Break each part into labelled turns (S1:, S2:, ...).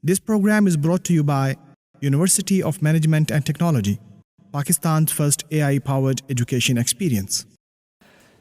S1: This program is brought to you by University of Management and Technology, Pakistan's first AI-powered education experience.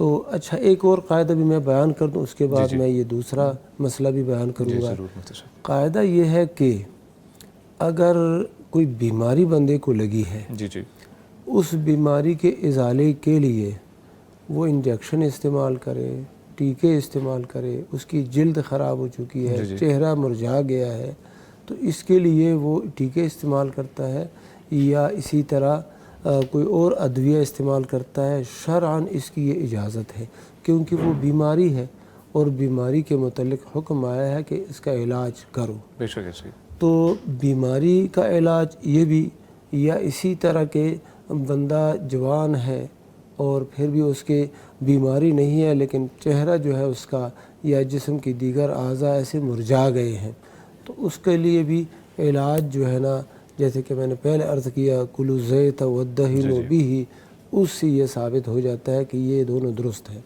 S2: تو اچھا ایک اور قاعدہ بھی میں بیان کر دوں، اس کے بعد میں یہ دوسرا مسئلہ بھی بیان کروں گا۔ قاعدہ یہ ہے کہ اگر کوئی بیماری بندے کو لگی ہے، اس بیماری کے ازالے کے لیے وہ انجیکشن استعمال کرے، ٹیکے استعمال کرے، اس کی جلد خراب ہو چکی ہے، چہرہ مرجھا گیا ہے، تو اس کے لیے وہ ٹیکے استعمال کرتا ہے یا اسی طرح کوئی اور ادویہ استعمال کرتا ہے، شرعاً اس کی یہ اجازت ہے، کیونکہ وہ بیماری ہے اور بیماری کے متعلق حکم آیا ہے کہ اس کا علاج کرو۔
S3: بے شک ایسے
S2: تو بیماری کا علاج یہ بھی، یا اسی طرح کے بندہ جوان ہے اور پھر بھی اس کے بیماری نہیں ہے لیکن چہرہ جو ہے اس کا یا جسم کی دیگر اعضاء ایسے مرجھا گئے ہیں، تو اس کے لیے بھی علاج جو ہے نا، جیسے کہ میں نے پہلے عرض کیا کلو زیت ودہنوا بہ، اس سے یہ ثابت ہو جاتا ہے کہ یہ دونوں درست ہیں۔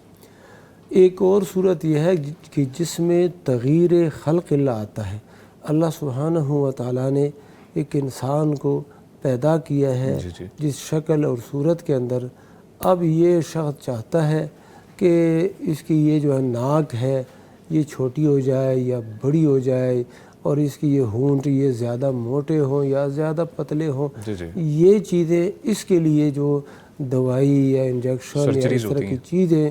S2: ایک اور صورت یہ ہے کہ جس میں تغییر خلق اللہ آتا ہے، اللہ سبحانہ و تعالیٰ نے ایک انسان کو پیدا کیا ہے جس شکل اور صورت کے اندر، اب یہ شخص چاہتا ہے کہ اس کی یہ جو ہے ناک ہے یہ چھوٹی ہو جائے یا بڑی ہو جائے، اور اس کی یہ ہونٹ یہ زیادہ موٹے ہوں یا زیادہ پتلے ہوں، یہ چیزیں اس کے لیے جو دوائی یا انجیکشن یا اس طرح کی چیزیں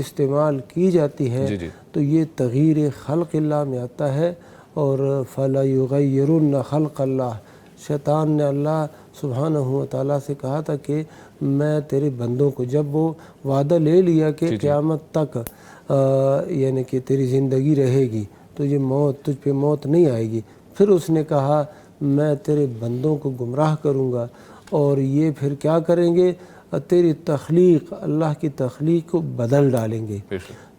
S2: استعمال کی جاتی ہیں، تو یہ تغییر خلق اللہ میں آتا ہے۔ اور فَلَا يُغَيِّرُنَّ خَلْقَ اللَّهِ، شیطان نے اللہ سبحانہ و تعالیٰ سے کہا تھا کہ میں تیرے بندوں کو، جب وہ وعدہ لے لیا کہ قیامت تک یعنی کہ تیری زندگی رہے گی، تو یہ تجھ پہ موت نہیں آئے گی، پھر اس نے کہا میں تیرے بندوں کو گمراہ کروں گا، اور یہ پھر کیا کریں گے، تیری تخلیق، اللہ کی تخلیق کو بدل ڈالیں گے۔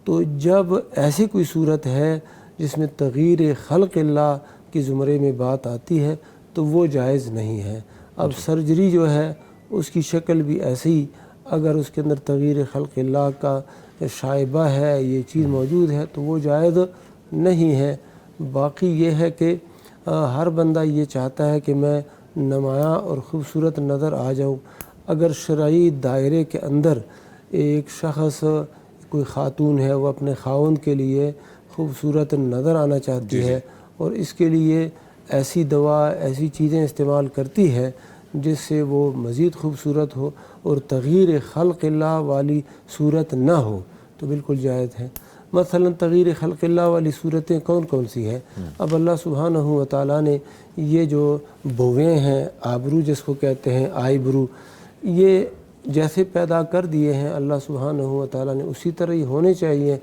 S2: تو جب ایسی کوئی صورت ہے جس میں تغییر خلق اللہ کی زمرے میں بات آتی ہے تو وہ جائز نہیں ہے۔ اب سرجری جو ہے اس کی شکل بھی ایسی، اگر اس کے اندر تغییر خلق اللہ کا شائبہ ہے، یہ چیز موجود ہے، تو وہ جائز نہیں ہے۔ باقی یہ ہے کہ ہر بندہ یہ چاہتا ہے کہ میں نمایاں اور خوبصورت نظر آ جاؤں۔ اگر شرعی دائرے کے اندر ایک شخص، کوئی خاتون ہے، وہ اپنے خاوند کے لیے خوبصورت نظر آنا چاہتی ہے اور اس کے لیے ایسی دوا، ایسی چیزیں استعمال کرتی ہے جس سے وہ مزید خوبصورت ہو اور تغییر خلق اللہ والی صورت نہ ہو، تو بالکل جائز ہے۔ مثلا تغییر خلق اللہ والی صورتیں کون کون سی ہیں؟ اب اللہ سبحانہ و تعالیٰ نے یہ جو بویں ہیں، آبرو جس کو کہتے ہیں، آئی برو، یہ جیسے پیدا کر دیے ہیں اللہ سبحانہ و تعالیٰ نے، اسی طرح ہی ہونے چاہیے۔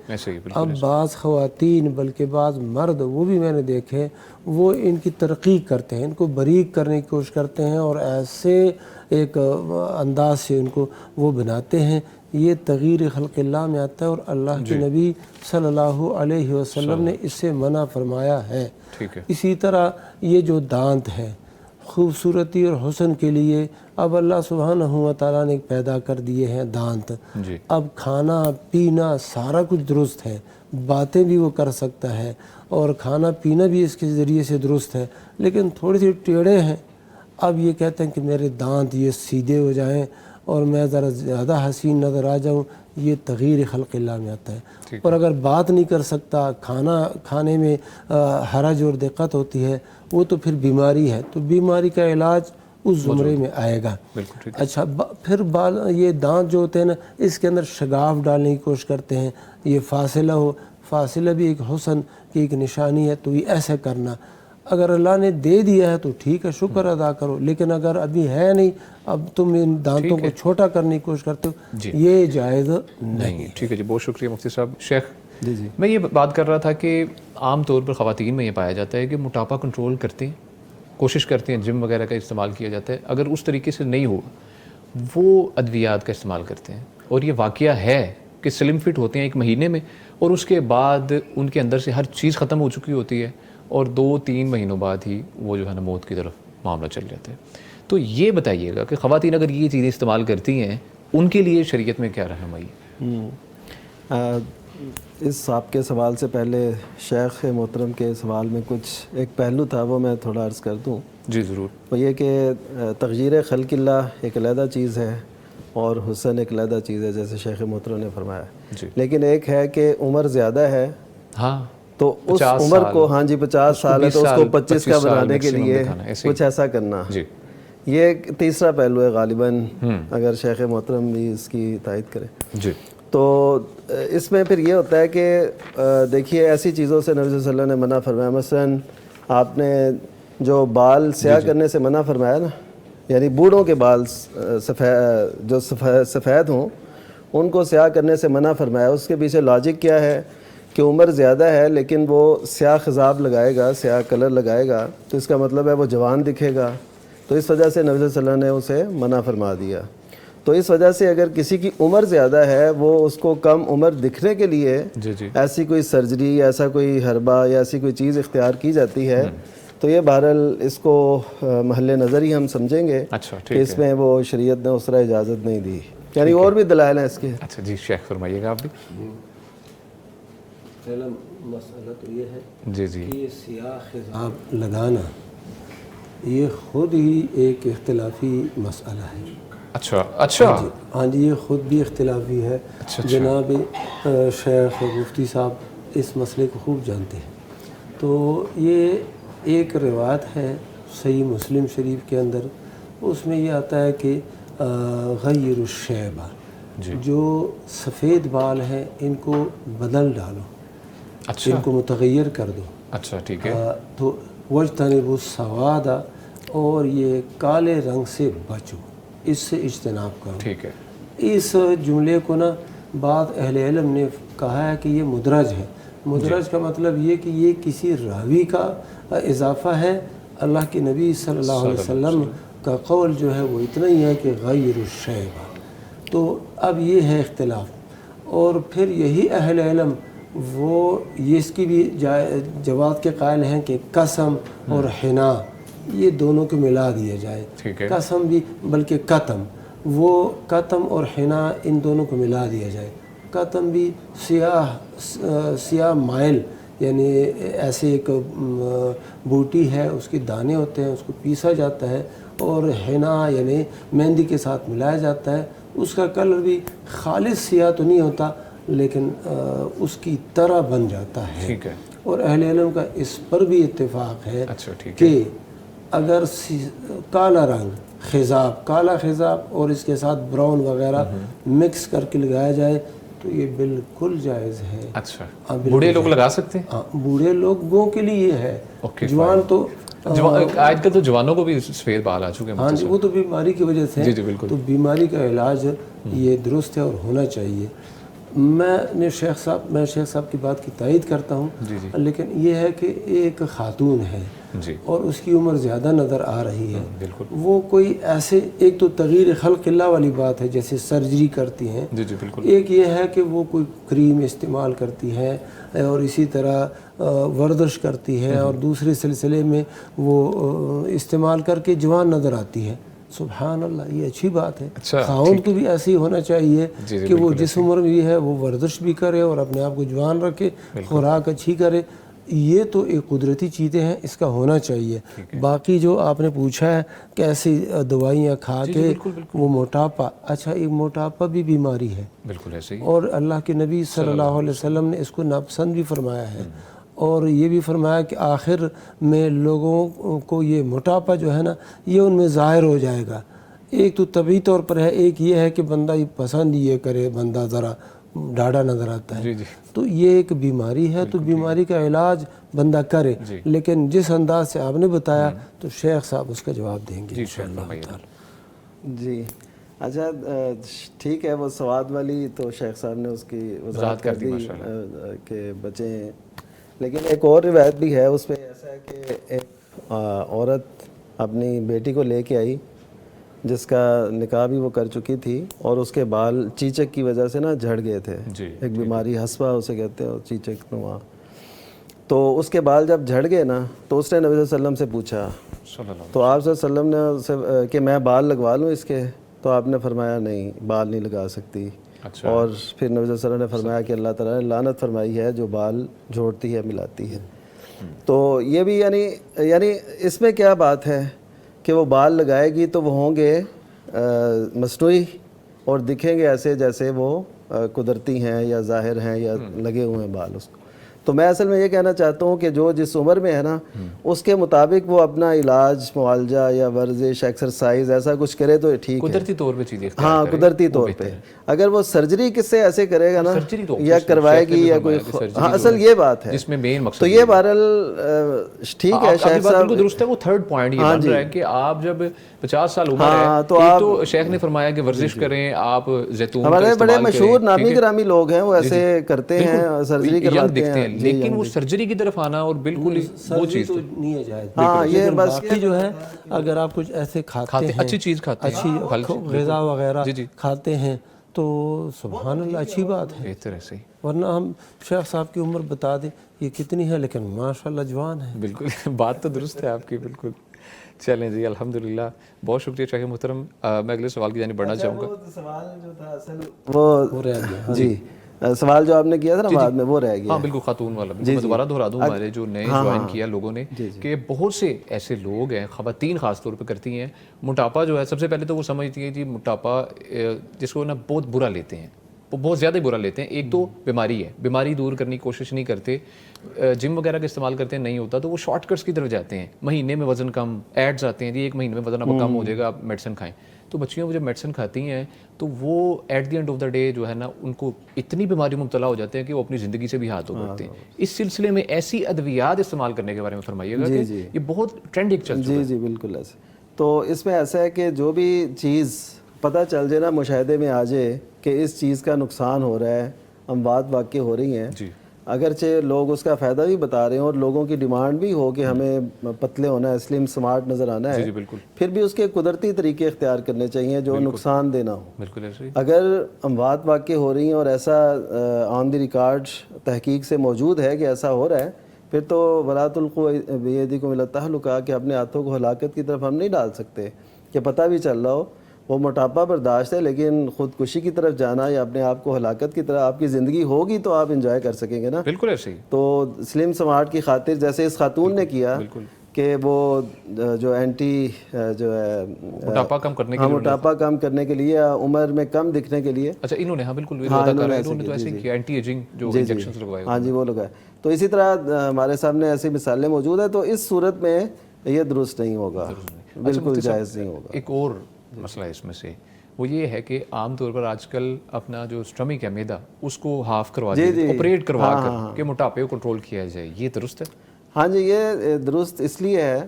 S2: اب بعض خواتین بلکہ بعض مرد، وہ بھی میں نے دیکھے، وہ ان کی ترقیق کرتے ہیں، ان کو باریک کرنے کی کوشش کرتے ہیں اور ایسے ایک انداز سے ان کو وہ بناتے ہیں، یہ تغییر خلق اللہ میں آتا ہے اور اللہ کے نبی صلی اللہ علیہ وسلم نے اس سے منع فرمایا ہے۔ اسی طرح یہ جو دانت ہے، خوبصورتی اور حسن کے لیے اب اللہ سبحانہ و تعالیٰ نے پیدا کر دیے ہیں دانت۔ اب کھانا پینا سارا کچھ درست ہے، باتیں بھی وہ کر سکتا ہے اور کھانا پینا بھی اس کے ذریعے سے درست ہے، لیکن تھوڑی سی ٹیڑھے ہیں۔ اب یہ کہتے ہیں کہ میرے دانت یہ سیدھے ہو جائیں اور میں ذرا زیادہ حسین نظر آ جاؤں، یہ تغییر خلق اللہ میں آتا ہے۔ اور اگر بات نہیں کر سکتا، کھانے میں حرج اور دقت ہوتی ہے، وہ تو پھر بیماری ہے، تو بیماری کا علاج اس زمرے میں آئے گا۔ اچھا پھر یہ دانت جو ہوتے ہیں نا، اس کے اندر شگاف ڈالنے کی کوشش کرتے ہیں، یہ فاصلہ ہو، فاصلہ بھی ایک حسن کی ایک نشانی ہے، تو یہ ایسے کرنا۔ اگر اللہ نے دے دیا ہے تو ٹھیک ہے، شکر ادا کرو، لیکن اگر ابھی ہے نہیں، اب تم ان دانتوں کو چھوٹا کرنے کی کوشش کرتے ہو، یہ جائز نہیں۔
S3: ٹھیک ہے جی، بہت شکریہ مفتی صاحب۔ شیخ میں یہ بات کر رہا تھا کہ عام طور پر خواتین میں یہ پایا جاتا ہے کہ موٹاپا کنٹرول کرتے ہیں، کوشش کرتے ہیں، جم وغیرہ کا استعمال کیا جاتا ہے، اگر اس طریقے سے نہیں ہو وہ ادویات کا استعمال کرتے ہیں، اور یہ واقعہ ہے کہ سلم فٹ ہوتے ہیں ایک مہینے میں اور اس کے بعد ان کے اندر سے ہر چیز ختم ہو چکی ہوتی ہے اور 2-3 مہینوں بعد ہی وہ جو ہے نا موت کی طرف معاملہ چل جاتا ہے۔ تو یہ بتائیے گا کہ خواتین اگر یہ چیزیں استعمال کرتی ہیں ان کے لیے شریعت میں کیا رہنمائی؟
S4: اس آپ کے سوال سے پہلے شیخ محترم کے سوال میں کچھ ایک پہلو تھا، وہ میں تھوڑا عرض کر دوں۔
S3: جی ضرور۔
S4: وہ یہ کہ تغییر خلق اللہ ایک علیحدہ چیز ہے اور حسن ایک علیحدہ چیز ہے جیسے شیخ محترم نے فرمایا.
S3: جی.
S4: لیکن ایک ہے کہ عمر زیادہ ہے
S3: ہاں
S4: تو اس عمر کو 50 سال ہے تو اس کو 25 کا بنانے کے لیے کچھ ایسا کرنا.
S3: جی.
S4: یہ ایک تیسرا پہلو ہے غالباً اگر شیخ محترم بھی اس کی تائید کرے.
S3: جی.
S4: تو اس میں پھر یہ ہوتا ہے کہ دیکھیے ایسی چیزوں سے نبی صلی اللہ علیہ وسلم نے منع فرمایا. مثلاً آپ نے جو بال سیاہ کرنے سے منع فرمایا نا, یعنی بوڑھوں کے بال جو سفید ہوں ان کو سیاہ کرنے سے منع فرمایا. اس کے پیچھے لاجک کیا ہے کہ عمر زیادہ ہے لیکن وہ سیاہ خضاب لگائے گا, سیاہ کلر لگائے گا, تو اس کا مطلب ہے وہ جوان دکھے گا, تو اس وجہ سے نبی صلی اللہ علیہ وسلم نے اسے منع فرما دیا. تو اس وجہ سے اگر کسی کی عمر زیادہ ہے وہ اس کو کم عمر دکھنے کے لیے ایسی کوئی سرجری یا ایسا کوئی حربہ یا ایسی کوئی چیز اختیار کی جاتی ہے, تو یہ بہرحال اس کو محل نظر ہی ہم سمجھیں گے کہ اس میں وہ شریعت نے اس طرح اجازت نہیں دی. یعنی اور بھی دلائل ہیں اس کے.
S3: اچھا جی شیخ فرمائیے گا آپ بھی.
S2: پہلا مسئلہ تو یہ ہے
S3: جی جی
S2: کہ یہ سیاہ خضاب لگانا یہ خود ہی ایک اختلافی مسئلہ ہے.
S3: اچھا اچھا
S2: ہاں جی یہ خود بھی اختلافی ہے. جناب شیخ مفتی صاحب اس مسئلے کو خوب جانتے ہیں. تو یہ ایک روایت ہے صحیح مسلم شریف کے اندر, اس میں یہ آتا ہے کہ غیر الشیبہ, جو سفید بال ہیں ان کو بدل ڈالو, ان کو متغیر کر دو.
S3: اچھا ٹھیک ہے.
S2: تو وجتنبوا السواد, اور یہ کالے رنگ سے بچو, اس سے اجتناب کرو.
S3: ٹھیک ہے.
S2: اس جملے کو نا بعض اہل علم نے کہا ہے کہ یہ مدرج ہے. مدرج کا مطلب یہ کہ یہ کسی راوی کا اضافہ ہے. اللہ کے نبی صلی اللہ علیہ وسلم کا قول جو ہے وہ اتنا ہی ہے کہ غیر الشیبہ. تو اب یہ ہے اختلاف. اور پھر یہی اہل علم وہ یہ اس کی بھی جواز کے قائل ہیں کہ قسم اور حنا یہ دونوں کو ملا دیا جائے. قسم بھی بلکہ قتم, وہ قتم اور حنا ان دونوں کو ملا دیا جائے. قتم بھی سیاہ مائل, یعنی ایسے ایک بوٹی ہے, اس کے دانے ہوتے ہیں, اس کو پیسا جاتا ہے, اور حنا یعنی مہندی کے ساتھ ملایا جاتا ہے. اس کا کلر بھی خالص سیاہ تو نہیں ہوتا لیکن اس کی طرح بن جاتا ہے. اور اہل علم کا اس پر بھی اتفاق ہے کہ اگر کالا رنگ خضاب, کالا خضاب اور اس کے ساتھ براؤن وغیرہ مکس کر کے لگایا جائے تو یہ بالکل جائز ہے.
S3: اچھا بوڑھے لوگ لگا سکتے ہیں؟
S2: ہاں بوڑھے لوگوں کے لیے یہ ہے. جوان تو
S3: آج کل تو جوانوں کو بھی سفید بال آ چکے ہیں.
S2: ہاں جی وہ تو بیماری کی وجہ سے.
S3: جی جی بالکل.
S2: تو بیماری کا علاج یہ درست ہے اور ہونا چاہیے. میں شیخ صاحب کی بات کی تائید کرتا ہوں. لیکن یہ ہے کہ ایک خاتون ہے اور اس کی عمر زیادہ نظر آ رہی ہے. وہ کوئی ایسے, ایک تو تغییر خلق اللہ والی بات ہے جیسے سرجری کرتی ہیں, ایک یہ ہے کہ وہ کوئی کریم استعمال کرتی ہے اور اسی طرح ورزش کرتی ہے اور دوسرے سلسلے میں وہ استعمال کر کے جوان نظر آتی ہے. سبحان اللہ, یہ اچھی بات ہے. خاوند کو بھی ایسے ہی ہونا چاہیے کہ وہ جس عمر میں ہے وہ ورزش بھی کرے اور اپنے آپ کو جوان رکھے, خوراک اچھی کرے. یہ تو ایک قدرتی چیزیں ہیں, اس کا ہونا چاہیے. باقی جو آپ نے پوچھا ہے کہ ایسی دوائیاں کھا کے وہ موٹاپا, اچھا ایک موٹاپا بھی بیماری ہے
S3: بالکل ایسے ہی,
S2: اور اللہ کے نبی صلی اللہ علیہ وسلم نے اس کو ناپسند بھی فرمایا ہے. اور یہ بھی فرمایا کہ آخر میں لوگوں کو یہ موٹاپا جو ہے نا یہ ان میں ظاہر ہو جائے گا. ایک تو طبعی طور پر ہے, ایک یہ ہے کہ بندہ یہ پسند یہ کرے, بندہ ذرا ڈاڑھا نظر آتا ہے. تو یہ ایک بیماری ہے, تو بیماری کا علاج بندہ کرے. لیکن جس انداز سے آپ نے بتایا تو شیخ صاحب اس کا جواب دیں گے انشاءاللہ تعالی.
S4: جی اچھا ٹھیک ہے. وہ سواد والی تو شیخ صاحب نے اس کی وضاحت کر دی کہ بچیں. لیکن ایک اور روایت بھی ہے, اس پہ ایسا ہے کہ ایک عورت اپنی بیٹی کو لے کے آئی جس کا نکاح بھی وہ کر چکی تھی اور اس کے بال چیچک کی وجہ سے نا جھڑ گئے تھے. ایک بیماری حسبہ اسے کہتے ہیں, چیچک نما. تو اس کے بال جب جھڑ گئے نا تو اس نے نبی صلی اللہ علیہ وسلم سے پوچھا, تو آپ صلی اللہ علیہ وسلم نے کہ میں بال لگوا لوں اس کے, تو آپ نے فرمایا نہیں, بال نہیں لگا سکتی. اور پھر نبی صلی اللہ علیہ وسلم نے فرمایا کہ اللہ تعالیٰ نے لعنت فرمائی ہے جو بال جوڑتی ہے ملاتی ہے. تو یہ بھی یعنی اس میں کیا بات ہے کہ وہ بال لگائے گی تو وہ ہوں گے مصنوعی اور دکھیں گے ایسے جیسے وہ قدرتی ہیں یا ظاہر ہیں یا لگے ہوئے ہیں بال اس کو. تو میں اصل میں یہ کہنا چاہتا ہوں کہ جو جس عمر میں ہے نا اس کے مطابق وہ اپنا علاج معالجہ یا ورزش ایکسرسائز ایسا کچھ کرے تو ٹھیک ہے.
S3: قدرتی طور پہ چیزیں
S4: ہاں قدرتی طور پہ. اگر وہ سرجری کس سے ایسے کرے گا نا یا کروائے گی یا کوئی, ہاں اصل یہ بات ہے
S3: جس میں مین مقصد
S4: تو یہ بہرحال ٹھیک ہے. شیخ صاحب
S3: بالکل درست ہے. وہ تھرڈ پوائنٹ یہ بن رہا ہے کہ آپ جب 50 سال عمر ہے
S4: تو
S3: تو شیخ نے فرمایا کہ ورزش کریں, آپ زیتون
S4: ہمارے بڑے مشہور نامی گرامی لوگ ہیں وہ ایسے کرتے ہیں سرجری کرواتے ہیں,
S3: لیکن وہ سرجری کی طرف آنا اور بالکل وہ چیز
S2: تو نہیں ہے جائز.
S4: ہاں یہ بس
S2: باقی جو ہے اگر آپ کچھ ایسے کھاتے ہیں
S3: اچھی چیز کھاتے ہیں,
S2: اچھی غذا وغیرہ کھاتے ہیں تو سبحان اللہ اچھی بات ہے.
S3: بہتر ہے صحیح.
S2: ورنہ ہم شیخ صاحب کی عمر بتا دیں یہ کتنی ہے لیکن ماشاءاللہ جوان ہے.
S3: بالکل بات تو درست ہے آپ کی بالکل. چلیں جی الحمدللہ, بہت شکریہ شیخ محترم. میں اگلے سوال کی جانب بڑھنا چاہوں گا.
S4: سوال جو تھا اصل وہ رہ گیا. جی سوال جو آپ نے کیا تھا نا بعد میں وہ رہ گیا.
S3: ہاں بالکل خاتون والا. میں دوبارہ دہرا دوں ہمارے جو نئے جوائن کیا لوگوں نے کہ بہت سے ایسے لوگ ہیں, خواتین خاص طور پہ کرتی ہیں موٹاپا جو ہے. سب سے پہلے تو وہ سمجھتی ہیں جی موٹاپا جس کو نا بہت برا لیتے ہیں, وہ بہت زیادہ برا لیتے ہیں. ایک تو بیماری ہے, بیماری دور کرنے کی کوشش نہیں کرتے, جم وغیرہ کا استعمال کرتے ہیں, نہیں ہوتا تو وہ شارٹ کٹس کی طرف جاتے ہیں. مہینے میں وزن کم, ایڈز آتے ہیں جی ایک مہینے میں وزن آپ کم ہو جائے گا, آپ میڈیسن کھائیں. تو بچیوں کو جب میڈیسن کھاتی ہیں تو وہ at the end of the day جو ہے نا ان کو اتنی بیماری میں مبتلا ہو جاتے ہیں کہ وہ اپنی زندگی سے بھی ہاتھ دھو بیٹھتے ہیں. اس سلسلے میں ایسی ادویات استعمال کرنے کے بارے میں فرمائیے گا کہ یہ بہت ٹرینڈ ایک چل چکا ہے.
S4: جی بالکل ایسے. تو اس میں ایسا ہے کہ جو بھی چیز پتہ چل جائے نا, مشاہدے میں آ جائے کہ اس چیز کا نقصان ہو رہا ہے, اموات واقع ہو رہی ہیں, اگرچہ لوگ اس کا فائدہ بھی بتا رہے ہیں اور لوگوں کی ڈیمانڈ بھی ہو کہ ہمیں پتلے ہونا ہے, سلم سمارٹ نظر آنا ہے, پھر بھی اس کے قدرتی طریقے اختیار کرنے چاہیے جو نقصان دینا ہو. اگر اموات واقع ہو رہی ہیں اور ایسا آن دی ریکارڈ تحقیق سے موجود ہے کہ ایسا ہو رہا ہے, پھر تو ولا تلقوا بیدیکم الی التہلکہ کہ اپنے ہاتھوں کو ہلاکت کی طرف ہم نہیں ڈال سکتے. کہ پتہ بھی چل رہا ہو وہ موٹاپا برداشت ہے, لیکن خودکشی کی طرف جانا یا اپنے آپ کو ہلاکت کی طرف, آپ کی زندگی ہوگی تو آپ انجوائے کر سکیں گے نا.
S3: بالکل ایسے ہی.
S4: تو سلم سمارٹ کی خاطر جیسے اس خاتون نے کیا کہ وہ جو اینٹی جو ہے
S3: موٹاپا کم کرنے کے لیے,
S4: موٹاپا کم کرنے کے لیے, عمر میں کم دکھنے کے لیے,
S3: اچھا انہوں نے, ہاں بالکل انہوں نے تو ایسے کیا اینٹی ایجنگ جو انجیکشنز لگوائے.
S4: ہاں جی وہ لگائے. تو اسی طرح ہمارے سامنے ایسی مثالیں موجود ہیں. تو اس صورت میں یہ درست نہیں ہوگا, بالکل جائز نہیں ہوگا.
S3: ایک اور مسئلہ اس میں سے وہ یہ ہے کہ عام طور پر آج کل اپنا جو اسٹمک ہے میدا اس کو ہاف کروا دیا, آپریٹ کروا کر کہ موٹاپے کو کنٹرول کیا جائے, یہ درست ہے؟
S4: ہاں جی یہ درست اس لیے ہے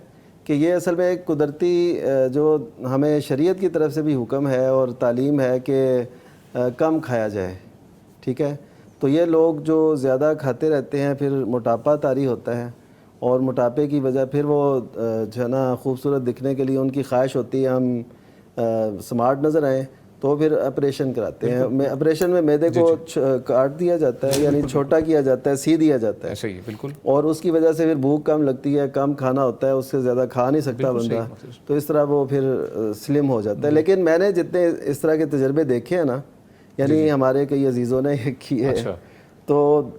S4: کہ یہ اصل میں ایک قدرتی جو ہمیں شریعت کی طرف سے بھی حکم ہے اور تعلیم ہے کہ کم کھایا جائے. ٹھیک ہے. تو یہ لوگ جو زیادہ کھاتے رہتے ہیں پھر موٹاپا طاری ہوتا ہے, اور موٹاپے کی وجہ پھر وہ جو ہے نا خوبصورت دکھنے کے لیے ان کی خواہش ہوتی ہے ہم سمارٹ نظر آئیں, تو پھر آپریشن کراتے ہیں. آپریشن میں معدے کو کاٹ دیا جاتا ہے, یعنی چھوٹا کیا جاتا ہے, سی دیا جاتا ہے.
S3: صحیح بالکل.
S4: اور اس کی وجہ سے پھر بھوک کم لگتی ہے, کم کھانا ہوتا ہے, اس سے زیادہ کھا نہیں سکتا بندہ, تو اس طرح وہ پھر سلم ہو جاتا ہے. لیکن میں نے جتنے اس طرح کے تجربے دیکھے ہیں نا, یعنی ہمارے کئی عزیزوں نے کیے, تو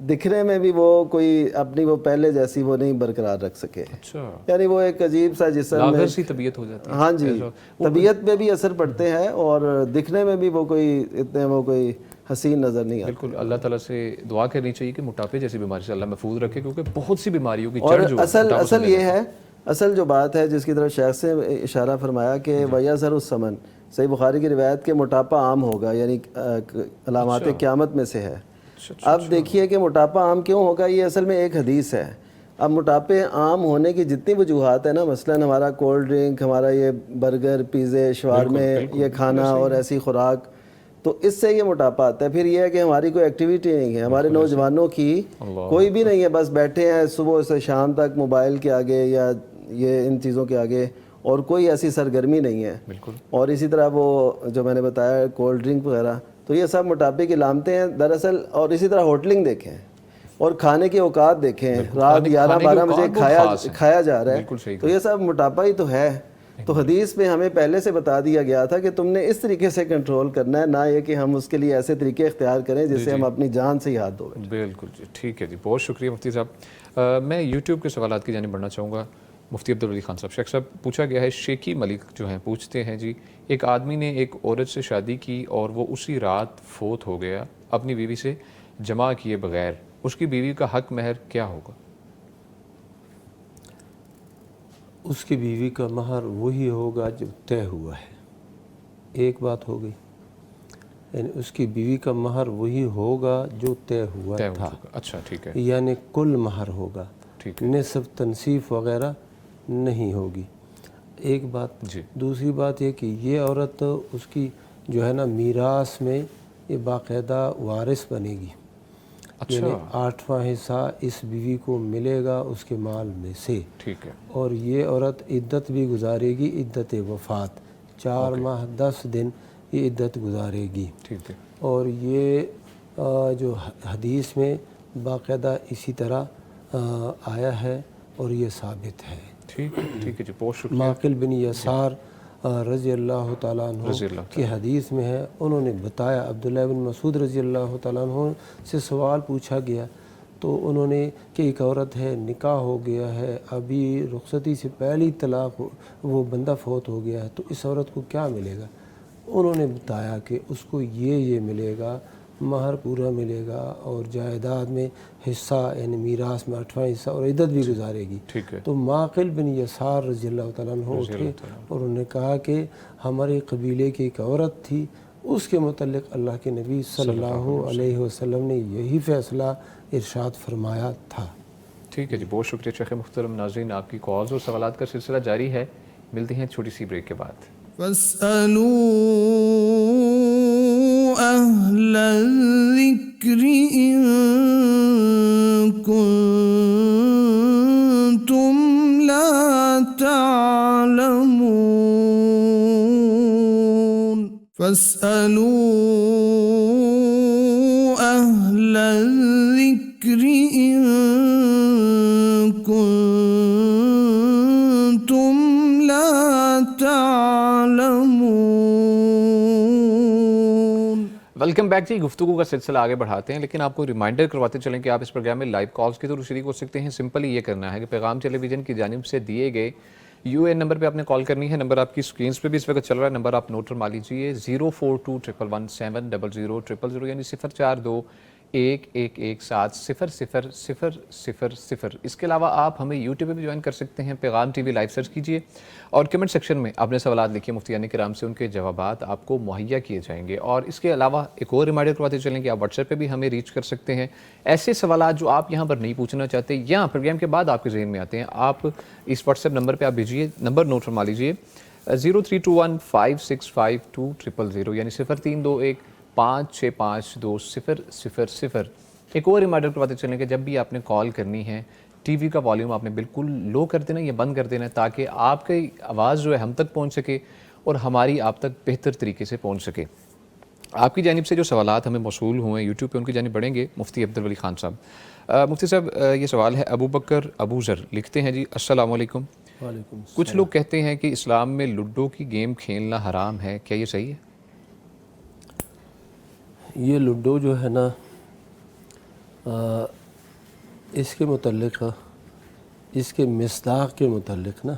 S4: دکھنے میں بھی وہ کوئی اپنی وہ پہلے جیسی وہ نہیں برقرار رکھ سکے. یعنی وہ ایک عجیب سا جسم میں
S3: طبیعت ہو جاتی ہے.
S4: ہاں جی, طبیعت پہ بھی اثر پڑتے ہیں اور دکھنے میں بھی وہ کوئی اتنے وہ کوئی حسین نظر نہیں آتا.
S3: بالکل. اللہ تعالیٰ سے دعا کرنی چاہیے کہ موٹاپے جیسی بیماری سے اللہ محفوظ رکھے, کیونکہ بہت سی بیماریوں کی جڑ جو
S4: اصل یہ ہے, اصل جو بات ہے جس کی طرف شیخ سے اشارہ فرمایا کہ وَيَظْهَرُ السَّمَنُ, صحیح بخاری کی روایت کہ موٹاپا عام ہوگا, یعنی علامات قیامت میں سے ہے. اب دیکھیے کہ موٹاپا عام کیوں ہوگا, یہ اصل میں ایک حدیث ہے. اب موٹاپے عام ہونے کی جتنی وجوہات ہیں نا, مثلاً ہمارا کولڈ ڈرنک, ہمارا یہ برگر, پیزے, شوارمے, یہ کھانا اور ایسی خوراک, تو اس سے یہ موٹاپا آتا ہے. پھر یہ ہے کہ ہماری کوئی ایکٹیویٹی نہیں ہے, ہمارے نوجوانوں کی کوئی بھی نہیں ہے, بس بیٹھے ہیں صبح سے شام تک موبائل کے آگے یا یہ ان چیزوں کے آگے, اور کوئی ایسی سرگرمی نہیں ہے. اور اسی طرح وہ جو میں نے بتایا کولڈ ڈرنک وغیرہ, تو یہ سب موٹاپے کی علامتیں ہیں دراصل. اور اسی طرح ہوٹلنگ دیکھیں اور کھانے کے اوقات دیکھیں, رات 11-12 بجے کھایا جا رہا ہے, تو یہ سب موٹاپا ہی تو ہے. تو حدیث میں ہمیں پہلے سے بتا دیا گیا تھا کہ تم نے اس طریقے سے کنٹرول کرنا ہے, نہ یہ کہ ہم اس کے لیے ایسے طریقے اختیار کریں جس سے ہم اپنی جان سے ہی ہاتھ دھویں.
S3: بالکل جی, ٹھیک ہے جی, بہت شکریہ مفتی صاحب. میں یوٹیوب کے سوالات کی جانب بڑھنا چاہوں گا. مفتی عبدالولی خان صاحب، شیخ صاحب پوچھا گیا ہے، شیخی ملک جو ہیں پوچھتے ہیں جی، ایک آدمی نے ایک عورت سے شادی کی اور وہ اسی رات فوت ہو گیا اپنی بیوی سے جمع کیے بغیر، اس کی بیوی کا حق مہر کیا ہوگا؟
S2: اس کی بیوی کا مہر وہی ہوگا جو طے ہوا ہے. ایک بات ہو گئی، یعنی اس کی بیوی کا مہر وہی ہوگا جو طے ہوا تھا.
S3: اچھا ٹھیک ہے،
S2: یعنی کل مہر ہوگا،
S3: ٹھیک ہے
S2: نصف تنصیف وغیرہ نہیں ہوگی. ایک بات.
S3: جی،
S2: دوسری بات یہ کہ یہ عورت اس کی جو ہے نا میراث میں یہ باقاعدہ وارث بنے گی. یعنی
S3: اچھا
S2: 8واں حصہ اس بیوی کو ملے گا اس کے مال میں سے.
S3: ٹھیک ہے،
S2: اور یہ عورت عدت بھی گزارے گی، عدت وفات 4 ماہ 10 دن یہ عدت گزارے گی.
S3: ٹھیک ہے،
S2: اور یہ جو حدیث میں باقاعدہ اسی طرح آیا ہے اور یہ ثابت ہے.
S3: ٹھیک ہے، ٹھیک ہے جی، بہت شکریہ.
S2: معقل بن یسار رضی اللہ تعالیٰ عنہ
S3: رضی اللہ
S2: کی حدیث میں ہے، انہوں نے بتایا، عبداللہ بن مسعود رضی اللہ تعالیٰ عنہ سے سوال پوچھا گیا تو انہوں نے کہ ایک عورت ہے، نکاح ہو گیا ہے، ابھی رخصتی سے پہلی طلاق وہ بندہ فوت ہو گیا ہے، تو اس عورت کو کیا ملے گا؟ انہوں نے بتایا کہ اس کو یہ ملے گا، مہر پورا ملے گا اور جائیداد میں حصہ یعنی میراث میں 8واں حصہ اور عدت بھی گزارے گی.
S3: ٹھیک ہے،
S2: تو معقل بن یسار رضی اللہ تعالیٰ عنہ اٹھے اور انہوں نے کہا کہ ہمارے قبیلے کی ایک عورت تھی، اس کے متعلق اللہ کے نبی صلی اللہ علیہ وسلم نے یہی فیصلہ ارشاد فرمایا تھا.
S3: ٹھیک ہے جی، بہت شکریہ شیخ محترم. ناظرین، آپ کی کالز اور سوالات کا سلسلہ جاری ہے، ملتے ہیں چھوٹی سی بریک کے بعد.
S1: فاسألوا أهل الذكر إن كنتم لا تعلمون فاسألوا أهل الذكر إن كنتم لا تعلمون.
S3: ویلکم بیک جی. گفتگو کا سلسلہ آگے بڑھاتے ہیں، لیکن آپ کو ریمائنڈر کرواتے چلیں کہ آپ اس پروگرام میں لائیو کالز کے تھرو شریک ہو سکتے ہیں. سمپلی یہ کرنا ہے کہ پیغام ٹیلی ویژن کی جانب سے دیے گئے یو اے نمبر پہ آپ نے کال کرنی ہے. نمبر آپ کی اسکرینس پہ بھی اس وقت چل رہا ہے، نمبر آپ نوٹ فرما لیجیے 042111700 یعنی 04211170000. اس کے علاوہ آپ ہمیں یوٹیوب پہ بھی جوائن کر سکتے ہیں، پیغام ٹی وی لائیو سرچ کیجیے اور کمنٹ سیکشن میں اپنے سوالات لکھیے. مفتیان کرام سے ان کے جوابات آپ کو مہیا کیے جائیں گے. اور اس کے علاوہ ایک اور ریمائنڈر کرواتے چلیں کہ آپ واٹس ایپ پہ بھی ہمیں ریچ کر سکتے ہیں. ایسے سوالات جو آپ یہاں پر نہیں پوچھنا چاہتے یا پروگرام کے بعد آپ کے ذہن میں آتے ہیں، آپ اس واٹس ایپ نمبر پہ آپ بھیجیے. نمبر نوٹ فرما لیجیے 0321565200 یعنی 0321565200. ایک اور ریمائنڈر کرواتے چلیں کہ جب بھی آپ نے کال کرنی ہے، ٹی وی کا والیوم آپ نے بالکل لو کر دینا یا بند کر دینا ہے تاکہ آپ کی آواز جو ہے ہم تک پہنچ سکے اور ہماری آپ تک بہتر طریقے سے پہنچ سکے. آپ کی جانب سے جو سوالات ہمیں موصول ہوئے ہیں یوٹیوب پہ، ان کی جانب بڑھیں گے. مفتی عبدالولی خان صاحب. مفتی صاحب، یہ سوال ہے ابو بکر ابو ذر لکھتے ہیں جی، السلام علیکم.
S2: وعلیکم السلام.
S3: کچھ لوگ کہتے ہیں کہ اسلام میں لوڈو کی گیم کھیلنا حرام ہے، کیا یہ صحیح ہے؟
S2: یہ لوڈو جو ہے نا اس کے متعلق، اس کے مصداق کے متعلق نا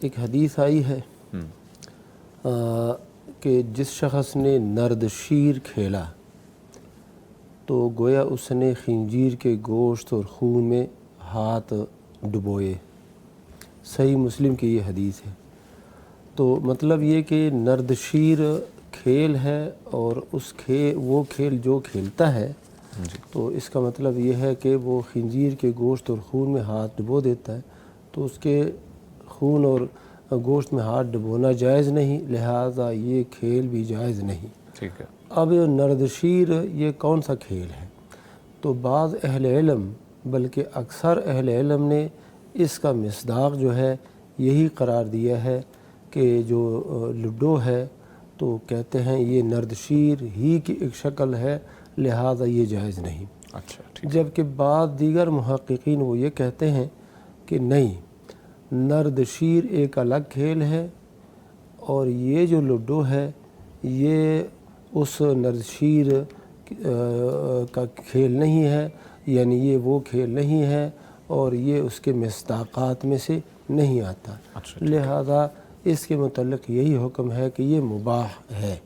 S2: ایک حدیث آئی ہے کہ جس شخص نے نردشیر کھیلا تو گویا اس نے خنزیر کے گوشت اور خون میں ہاتھ ڈبوئے. صحیح مسلم کی یہ حدیث ہے. تو مطلب یہ کہ نردشیر کھیل ہے اور وہ کھیل جو کھیلتا ہے تو اس کا مطلب یہ ہے کہ وہ خنزیر کے گوشت اور خون میں ہاتھ ڈبو دیتا ہے، تو اس کے خون اور گوشت میں ہاتھ ڈبونا جائز نہیں، لہٰذا یہ کھیل بھی جائز نہیں.
S3: ٹھیک ہے.
S2: اب نردشیر یہ کون سا کھیل ہے؟ تو بعض اہل علم بلکہ اکثر اہل علم نے اس کا مصداق جو ہے یہی قرار دیا ہے کہ جو لوڈو ہے تو کہتے ہیں یہ نردشیر ہی کی ایک شکل ہے، لہٰذا یہ جائز نہیں.
S3: اچھا.
S2: جبکہ بعض دیگر محققین وہ یہ کہتے ہیں کہ نہیں، نردشیر ایک الگ کھیل ہے اور یہ جو لوڈو ہے یہ اس نردشیر کا کھیل نہیں ہے، یعنی یہ وہ کھیل نہیں ہے اور یہ اس کے مصداقات میں سے نہیں آتا، لہذا اس کے متعلق یہی حکم ہے کہ یہ مباح ہے۔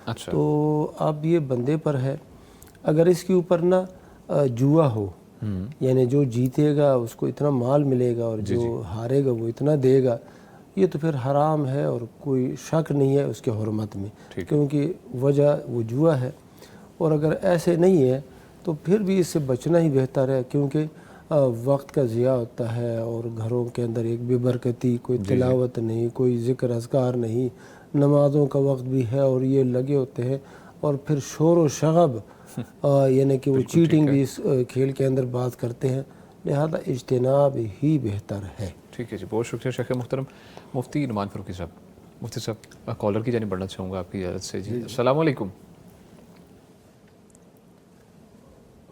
S3: اچھا،
S2: تو اب یہ بندے پر ہے، اگر اس کے اوپر نا جوا ہو، یعنی جو جیتے گا اس کو اتنا مال ملے گا اور جو ہارے گا وہ اتنا دے گا، یہ تو پھر حرام ہے اور کوئی شک نہیں ہے اس کے حرمت میں، کیونکہ وجہ وہ جوا ہے۔ اور اگر ایسے نہیں ہے تو پھر بھی اس سے بچنا ہی بہتر ہے، کیونکہ وقت کا ضیاع ہوتا ہے اور گھروں کے اندر ایک بے برکتی، کوئی تلاوت نہیں، کوئی ذکر اذکار نہیں، نمازوں کا وقت بھی ہے اور یہ لگے ہوتے ہیں، اور پھر شور و شغب یعنی کہ وہ چیٹنگ بھی اس کھیل کے اندر بات کرتے ہیں، لہذا اجتناب ہی بہتر ہے۔
S3: ٹھیک ہے جی، بہت شکریہ شیخ محترم مفتی نعمان فاروقی صاحب۔ مفتی صاحب کالر کی جانب بڑھنا چاہوں گا آپ کی اجازت سے جی۔ السلام علیکم،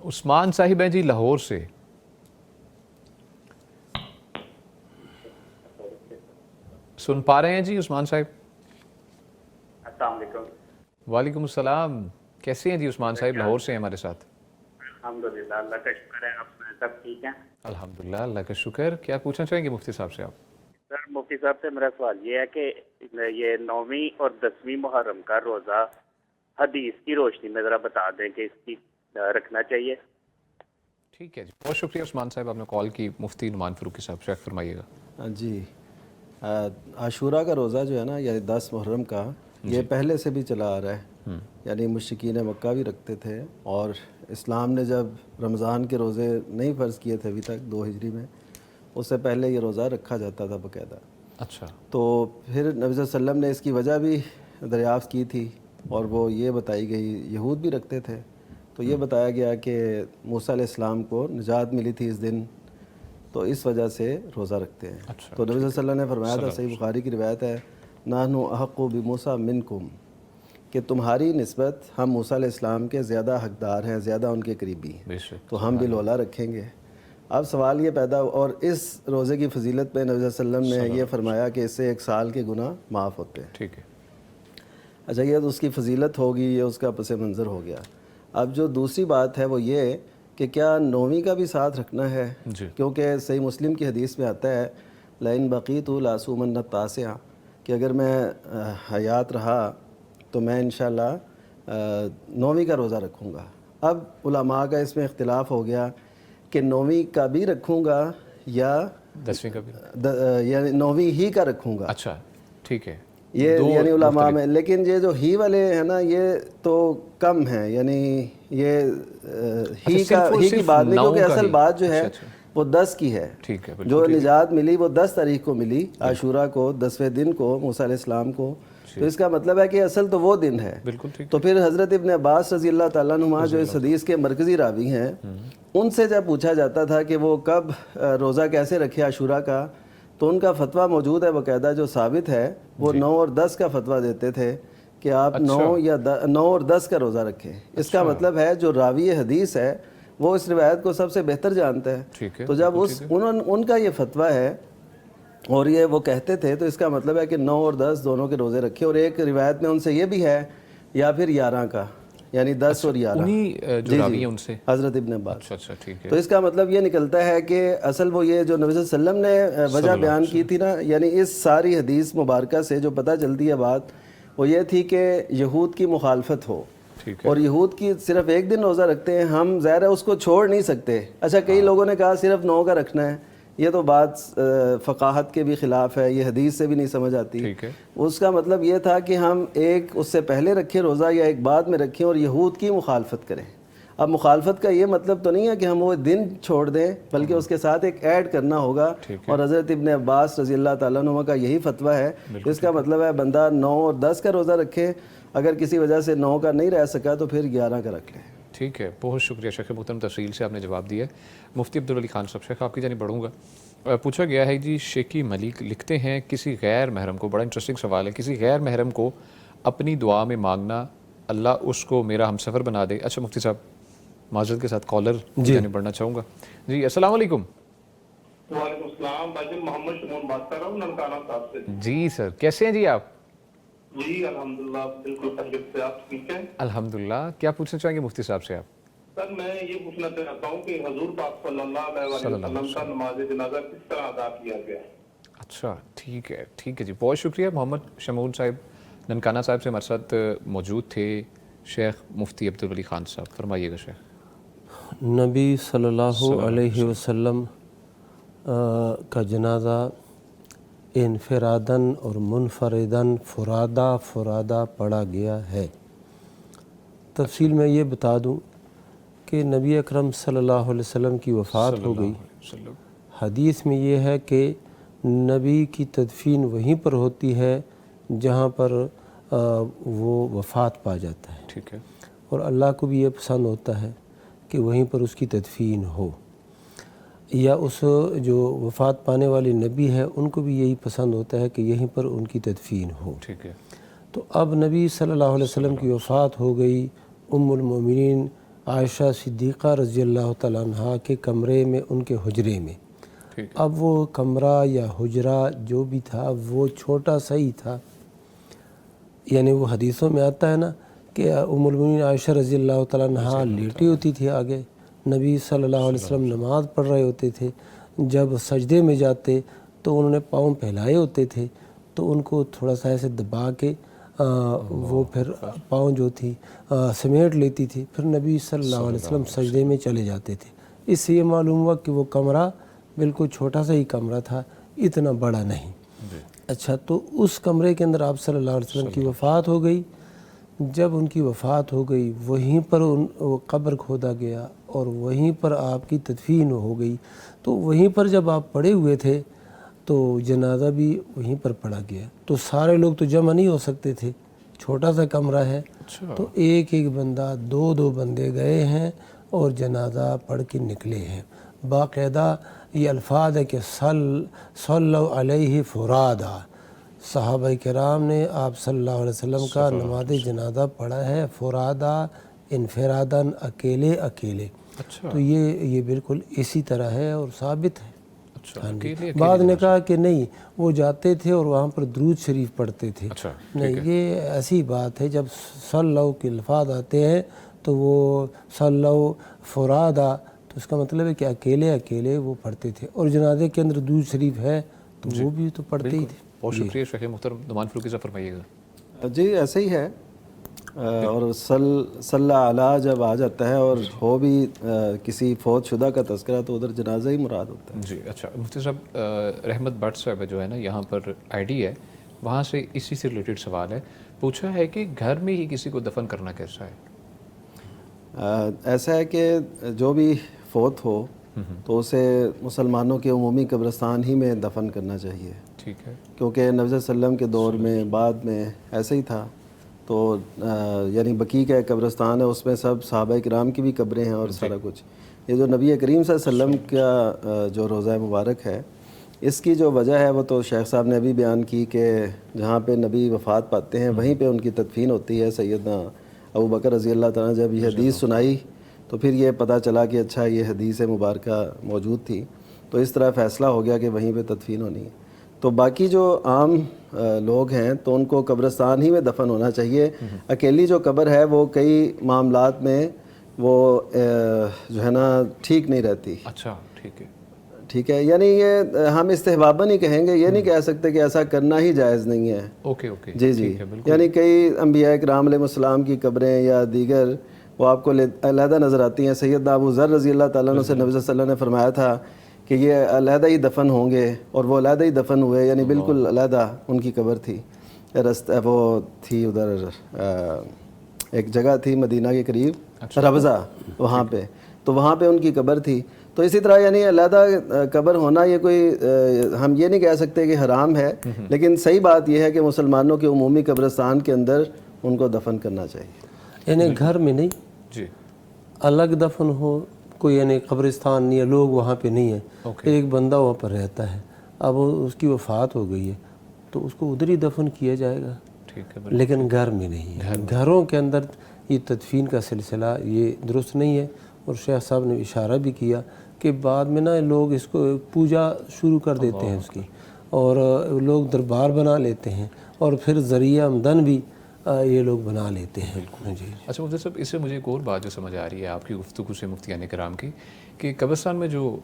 S3: عثمان صاحب ہیں جی لاہور سے۔ سن پا رہے ہیں جی عثمان صاحب؟
S5: السلام علیکم۔
S3: وعلیکم السلام، کیسے ہیں جی عثمان صاحب؟ لاہور سے ہیں ہمارے ساتھ۔
S5: الحمدللہ، اللہ کا شکر ہے، آپ سب ٹھیک ہیں؟
S3: الحمدللہ، اللہ کا شکر۔ کیا پوچھنا چاہیں گے مفتی صاحب سے آپ؟
S5: سر مفتی صاحب سے میرا سوال یہ ہے کہ یہ 9ویں اور 10ویں محرم کا روزہ حدیث کی روشنی میں ذرا بتا دیں کہ اس کی رکھنا چاہیے۔
S3: ٹھیک ہے جی، بہت شکریہ عثمان صاحب، آپ نے کال کی۔ مفتی نعمان فاروقی صاحب شیخ فرمائیے گا۔
S4: جی، عاشورہ کا روزہ جو ہے نا، یعنی 10 محرم کا، یہ پہلے سے بھی چلا آ رہا ہے، یعنی مشرکین مکہ بھی رکھتے تھے، اور اسلام نے جب رمضان کے روزے نہیں فرض کیے تھے ابھی تک 2 ہجری میں، اس سے پہلے یہ روزہ رکھا جاتا تھا باقاعدہ۔
S3: اچھا، تو
S4: پھر نبی صلی اللہ علیہ وسلم نے اس کی وجہ بھی دریافت کی تھی، اور وہ یہ بتائی گئی، یہود بھی رکھتے تھے، تو یہ بتایا گیا کہ موسیٰ علیہ السلام کو نجات ملی تھی اس دن، تو اس وجہ سے روزہ رکھتے ہیں۔ تو نبی صلی اللہ علیہ وسلم نے فرمایا تھا، صحیح بخاری کی روایت ہے، نحن احق بموسیٰ منکم، کہ تمہاری نسبت ہم موسیٰ علیہ السلام کے زیادہ حقدار ہیں، زیادہ ان کے قریبی ہیں، تو ہم بھی لولا رکھیں گے۔ اب سوال یہ پیدا، اور اس روزے کی فضیلت میں نبی صلی اللہ علیہ وسلم نے یہ فرمایا کہ اس سے 1 سال کے گناہ معاف ہوتے ہیں۔
S3: ٹھیک ہے،
S4: اچھا، یہ تو اس کی فضیلت ہوگی، یہ اس کا پس منظر ہو گیا۔ اب جو دوسری بات ہے وہ یہ کہ کیا 9ویں کا بھی ساتھ رکھنا ہے؟ کیونکہ صحیح مسلم کی حدیث میں آتا ہے، لئن بقیت لأصومن التاسع، کہ اگر میں حیات رہا تو میں انشاءاللہ 9ویں کا روزہ رکھوں گا۔ اب علماء کا اس میں اختلاف ہو گیا کہ 9ویں کا بھی رکھوں گا یا
S3: 10ویں کا بھی،
S4: یعنی 9ویں ہی کا رکھوں گا۔
S3: اچھا ٹھیک ہے،
S4: یہ یعنی علماء میں، لیکن یہ جو ہی والے ہیں نا، یہ تو کم ہیں، یعنی یہ ہی کی بات نہیں، کیونکہ اصل بات جو ہے وہ 10 کی ہے۔ جو نجات ملی وہ 10 تاریخ کو ملی، عاشورہ کو، 10ویں دن کو، موسیٰ علیہ السلام کو، تو اس کا مطلب ہے کہ اصل تو وہ دن ہے۔ تو پھر حضرت ابن عباس رضی اللہ تعالیٰ عنہما جو اس حدیث کے مرکزی راوی ہیں، ان سے جب پوچھا جاتا تھا کہ وہ کب روزہ کیسے رکھے عاشورہ کا، تو ان کا فتویٰ موجود ہے باقاعدہ جو ثابت ہے، وہ 9 اور 10 کا فتویٰ دیتے تھے کہ آپ 9 اور 10 کا روزہ رکھیں۔ اس کا مطلب ہے جو راوی حدیث ہے وہ اس روایت کو سب سے بہتر جانتا ہے، تو جب ان کا یہ فتویٰ ہے اور یہ وہ کہتے تھے، تو اس کا مطلب ہے کہ 9 اور 10 دونوں کے روزے رکھے۔ اور ایک روایت میں ان سے یہ بھی ہے، یا پھر 11 کا، یعنی 10 اور 11
S3: جو راوی ہیں ان سے
S4: حضرت ابن عباس۔ تو اس کا مطلب یہ نکلتا ہے کہ اصل وہ یہ جو نبی صلی اللہ علیہ وسلم نے وجہ بیان کی تھی نا، یعنی اس ساری حدیث مبارکہ سے جو پتہ چلتی ہے بات، وہ یہ تھی کہ یہود کی مخالفت ہو، اور یہود کی صرف 1 دن روزہ رکھتے ہیں، ہم ظاہر ہے اس کو چھوڑ نہیں سکتے۔ اچھا، کئی لوگوں نے کہا صرف 9 کا رکھنا ہے، یہ تو بات فقاہت کے بھی خلاف ہے، یہ حدیث سے بھی نہیں سمجھ آتی۔ اس کا مطلب یہ تھا کہ ہم ایک اس سے پہلے رکھیں روزہ یا ایک بعد میں رکھیں اور یہود کی مخالفت کریں۔ اب مخالفت کا یہ مطلب تو نہیں ہے کہ ہم وہ دن چھوڑ دیں، بلکہ اس کے ساتھ ایک ایڈ کرنا ہوگا، اور حضرت ابن عباس رضی اللہ تعالیٰ عنہ کا یہی فتویٰ ہے۔ اس کا مطلب ہے بندہ 9 اور 10 کا روزہ رکھے، اگر کسی وجہ سے 9 کا نہیں رہ سکا تو پھر 11 کا رکھ لیں۔
S3: ٹھیک ہے، بہت شکریہ شیخ محترم، تفصیل سے آپ نے جواب دیا۔ مفتی عبدالولی خان صاحب، شیخ آپ کی جانب بڑھوں گا۔ پوچھا گیا ہے جی، شیخی ملک لکھتے ہیں کسی غیر محرم کو، بڑا انٹرسٹنگ سوال ہے، کسی غیر محرم کو اپنی دعا میں مانگنا، اللہ اس کو میرا ہم سفر بنا دے۔ اچھا مفتی صاحب، معذرت کے ساتھ کالر جانب بڑھنا چاہوں گا جی۔ السلام علیکم۔
S6: وعلیکم السلام، بھائی محمد شمون بات کر رہا ہوں ننکانہ صاحب سے۔
S3: جی سر، کیسے ہیں جی آپ؟
S6: جی الحمدللہ بالکل خیریت سے، آپ ٹھیک ہیں؟
S3: الحمدللہ۔ کیا پوچھنا چاہیں گے مفتی صاحب سے آپ؟
S6: سر میں یہ پوچھنا چاہتا ہوں کہ حضور پاک صلی اللہ علیہ وسلم کا نماز جنازہ کس طرح ادا کیا گیا؟
S3: اچھا ٹھیک ہے جی، بہت شکریہ. محمد شمعون صاحب ننکانہ صاحب سے ہمارے ساتھ موجود تھے. شیخ مفتی عبدالولی خان صاحب، فرمائیے گا شیخ.
S2: نبی صلی اللہ علیہ وسلم کا جنازہ انفراداً اور منفرداً فرادہ پڑھا گیا ہے. تفصیل میں یہ بتا دوں کہ نبی اکرم صلی اللہ علیہ وسلم کی وفات ہو گئی. حدیث میں یہ ہے کہ نبی کی تدفین وہیں پر ہوتی ہے جہاں پر وہ وفات پا جاتا ہے.
S3: ٹھیک ہے.
S2: اور اللہ کو بھی یہ پسند ہوتا ہے کہ وہیں پر اس کی تدفین ہو، یا اس جو وفات پانے والے نبی ہے ان کو بھی یہی پسند ہوتا ہے کہ یہیں پر ان کی تدفین ہو.
S3: ٹھیک ہے.
S2: تو اب نبی صلی اللہ علیہ وسلم کی وفات ہو گئی. ام المومنین عائشہ صدیقہ رضی اللہ تعالیٰ عنہ کے کمرے میں، ان کے حجرے میں. اب وہ کمرہ یا حجرہ جو بھی تھا وہ چھوٹا سا ہی تھا. یعنی وہ حدیثوں میں آتا ہے نا کہ ام المومنین عائشہ رضی اللہ تعالیٰ عنہ لیٹی ہوتی تھی آگے، نبی صلی اللہ علیہ وسلم نماز پڑھ رہے ہوتے تھے. جب سجدے میں جاتے تو انہوں نے پاؤں پھیلائے ہوتے تھے، تو ان کو تھوڑا سا ایسے دبا کے وہ پھر پاؤں جو تھی سمیٹ لیتی تھی. پھر نبی صلی اللہ علیہ وسلم سجدے میں چلے جاتے تھے. اس سے یہ معلوم ہوا کہ وہ کمرہ بالکل چھوٹا سا ہی کمرہ تھا، اتنا بڑا نہیں. اچھا، تو اس کمرے کے اندر آپ صلی اللہ علیہ وسلم کی وفات ہو گئی. جب ان کی وفات ہو گئی وہیں پر وہ قبر کھودا گیا اور وہیں پر آپ کی تدفین ہو گئی. تو وہیں پر جب آپ پڑے ہوئے تھے تو جنازہ بھی وہیں پر پڑھا گیا. تو سارے لوگ تو جمع نہیں ہو سکتے تھے، چھوٹا سا کمرہ ہے. تو ایک بندہ، دو بندے گئے ہیں اور جنازہ پڑھ کے نکلے ہیں. باقاعدہ یہ الفاظ ہے کہ صلو علیہ فرادا. صحابہ کرام نے آپ صلی اللہ علیہ وسلم کا نماز جنازہ پڑھا ہے فرادا، انفراداً، اکیلے. تو یہ بالکل اسی طرح ہے اور ثابت ہے. بعد نے کہا کہ نہیں، وہ جاتے تھے اور وہاں پر درود شریف پڑھتے تھے. نہیں، یہ ایسی بات ہے، جب صلو کے الفاظ آتے ہیں تو وہ صلو فرادا، تو اس کا مطلب ہے کہ اکیلے وہ پڑھتے تھے. اور جنازے کے اندر درود شریف ہے تو وہ بھی تو پڑھتے ہی تھے.
S3: بہت شکریہ شیخ محترم. نعمان فاروقی صاحب فرمائیے گا.
S4: جی ایسے ہی ہے. اور صلی علی جب آ جاتا ہے اور ہو بھی کسی فوت شدہ کا تذکرہ تو ادھر جنازہ ہی مراد ہوتا ہے.
S3: جی اچھا. مفتی صاحب رحمت بٹ صاحب جو ہے نا یہاں پر آئی ڈی ہے، وہاں سے اسی سے ریلیٹڈ سوال ہے. پوچھا ہے کہ گھر میں ہی کسی کو دفن کرنا کیسا ہے؟
S4: ایسا ہے کہ جو بھی فوت ہو تو اسے مسلمانوں کے عمومی قبرستان ہی میں دفن کرنا چاہیے.
S3: ٹھیک ہے.
S4: کیونکہ نبی صلی اللہ علیہ وسلم کے دور میں بعد میں ایسے ہی تھا. تو یعنی بقیع کا قبرستان ہے، اس میں سب صحابہ کرام کی بھی قبریں ہیں اور سارا کچھ. یہ جو نبی کریم صلی اللہ علیہ وسلم کا جو روضہ مبارک ہے، اس کی جو وجہ ہے وہ تو شیخ صاحب نے ابھی بیان کی کہ جہاں پہ نبی وفات پاتے ہیں وہیں پہ ان کی تدفین ہوتی ہے. سیدنا ابو بکر رضی اللہ تعالیٰ جب یہ حدیث سنائی تو پھر یہ پتہ چلا کہ اچھا یہ حدیث مبارکہ موجود تھی، تو اس طرح فیصلہ ہو گیا کہ وہیں پہ تدفین ہونی ہے. تو باقی جو عام لوگ ہیں تو ان کو قبرستان ہی میں دفن ہونا چاہیے. اکیلی جو قبر ہے وہ کئی معاملات میں وہ جو ہے نا ٹھیک نہیں رہتی.
S3: اچھا ٹھیک ہے.
S4: یعنی یہ ہم استحباباً ہی کہیں گے، یہ نہیں کہہ سکتے کہ ایسا کرنا ہی جائز نہیں ہے.
S3: اوکے
S4: جی. یعنی کئی انبیاء کرام علیہ السلام کی قبریں یا دیگر وہ آپ کو علیحدہ نظر آتی ہیں. سیدنا ابو ذر رضی اللہ تعالیٰ عنہ سے نبی صلی اللہ علیہ وسلم نے فرمایا تھا کہ یہ علیحدہ ہی دفن ہوں گے، اور وہ علیحدہ ہی دفن ہوئے. یعنی بالکل علیحدہ ان کی قبر تھی. وہ تھی ادھر ایک جگہ تھی مدینہ کے قریب، ربضہ، وہاں پہ، تو وہاں پہ ان کی قبر تھی. تو اسی طرح یعنی علیحدہ قبر ہونا یہ کوئی ہم یہ نہیں کہہ سکتے کہ حرام ہے، لیکن صحیح بات یہ ہے کہ مسلمانوں کے عمومی قبرستان کے اندر ان کو دفن کرنا چاہیے.
S2: یعنی گھر میں نہیں،
S3: جی
S2: الگ دفن ہو، کوئی یعنی قبرستان نہیں ہے، لوگ وہاں پہ نہیں ہیں، ایک بندہ وہاں پر رہتا ہے، اب اس کی وفات ہو گئی ہے تو اس کو ادھر ہی دفن کیا جائے گا.
S3: ٹھیک ہے.
S2: لیکن گھر میں نہیں ہے. گھروں کے اندر یہ تدفین کا سلسلہ یہ درست نہیں ہے. اور شیخ صاحب نے اشارہ بھی کیا کہ بعد میں نا لوگ اس کو پوجا شروع کر دیتے ہیں اس کی، اور لوگ دربار بنا لیتے ہیں، اور پھر ذریعہ آمدن بھی یہ لوگ بنا لیتے ہیں. جی.
S3: اچھا مفتی صاحب، اس سے مجھے ایک اور بات جو سمجھ آ رہی ہے آپ کی گفتگو سے مفتیان کرام کی، کہ قبرستان میں جو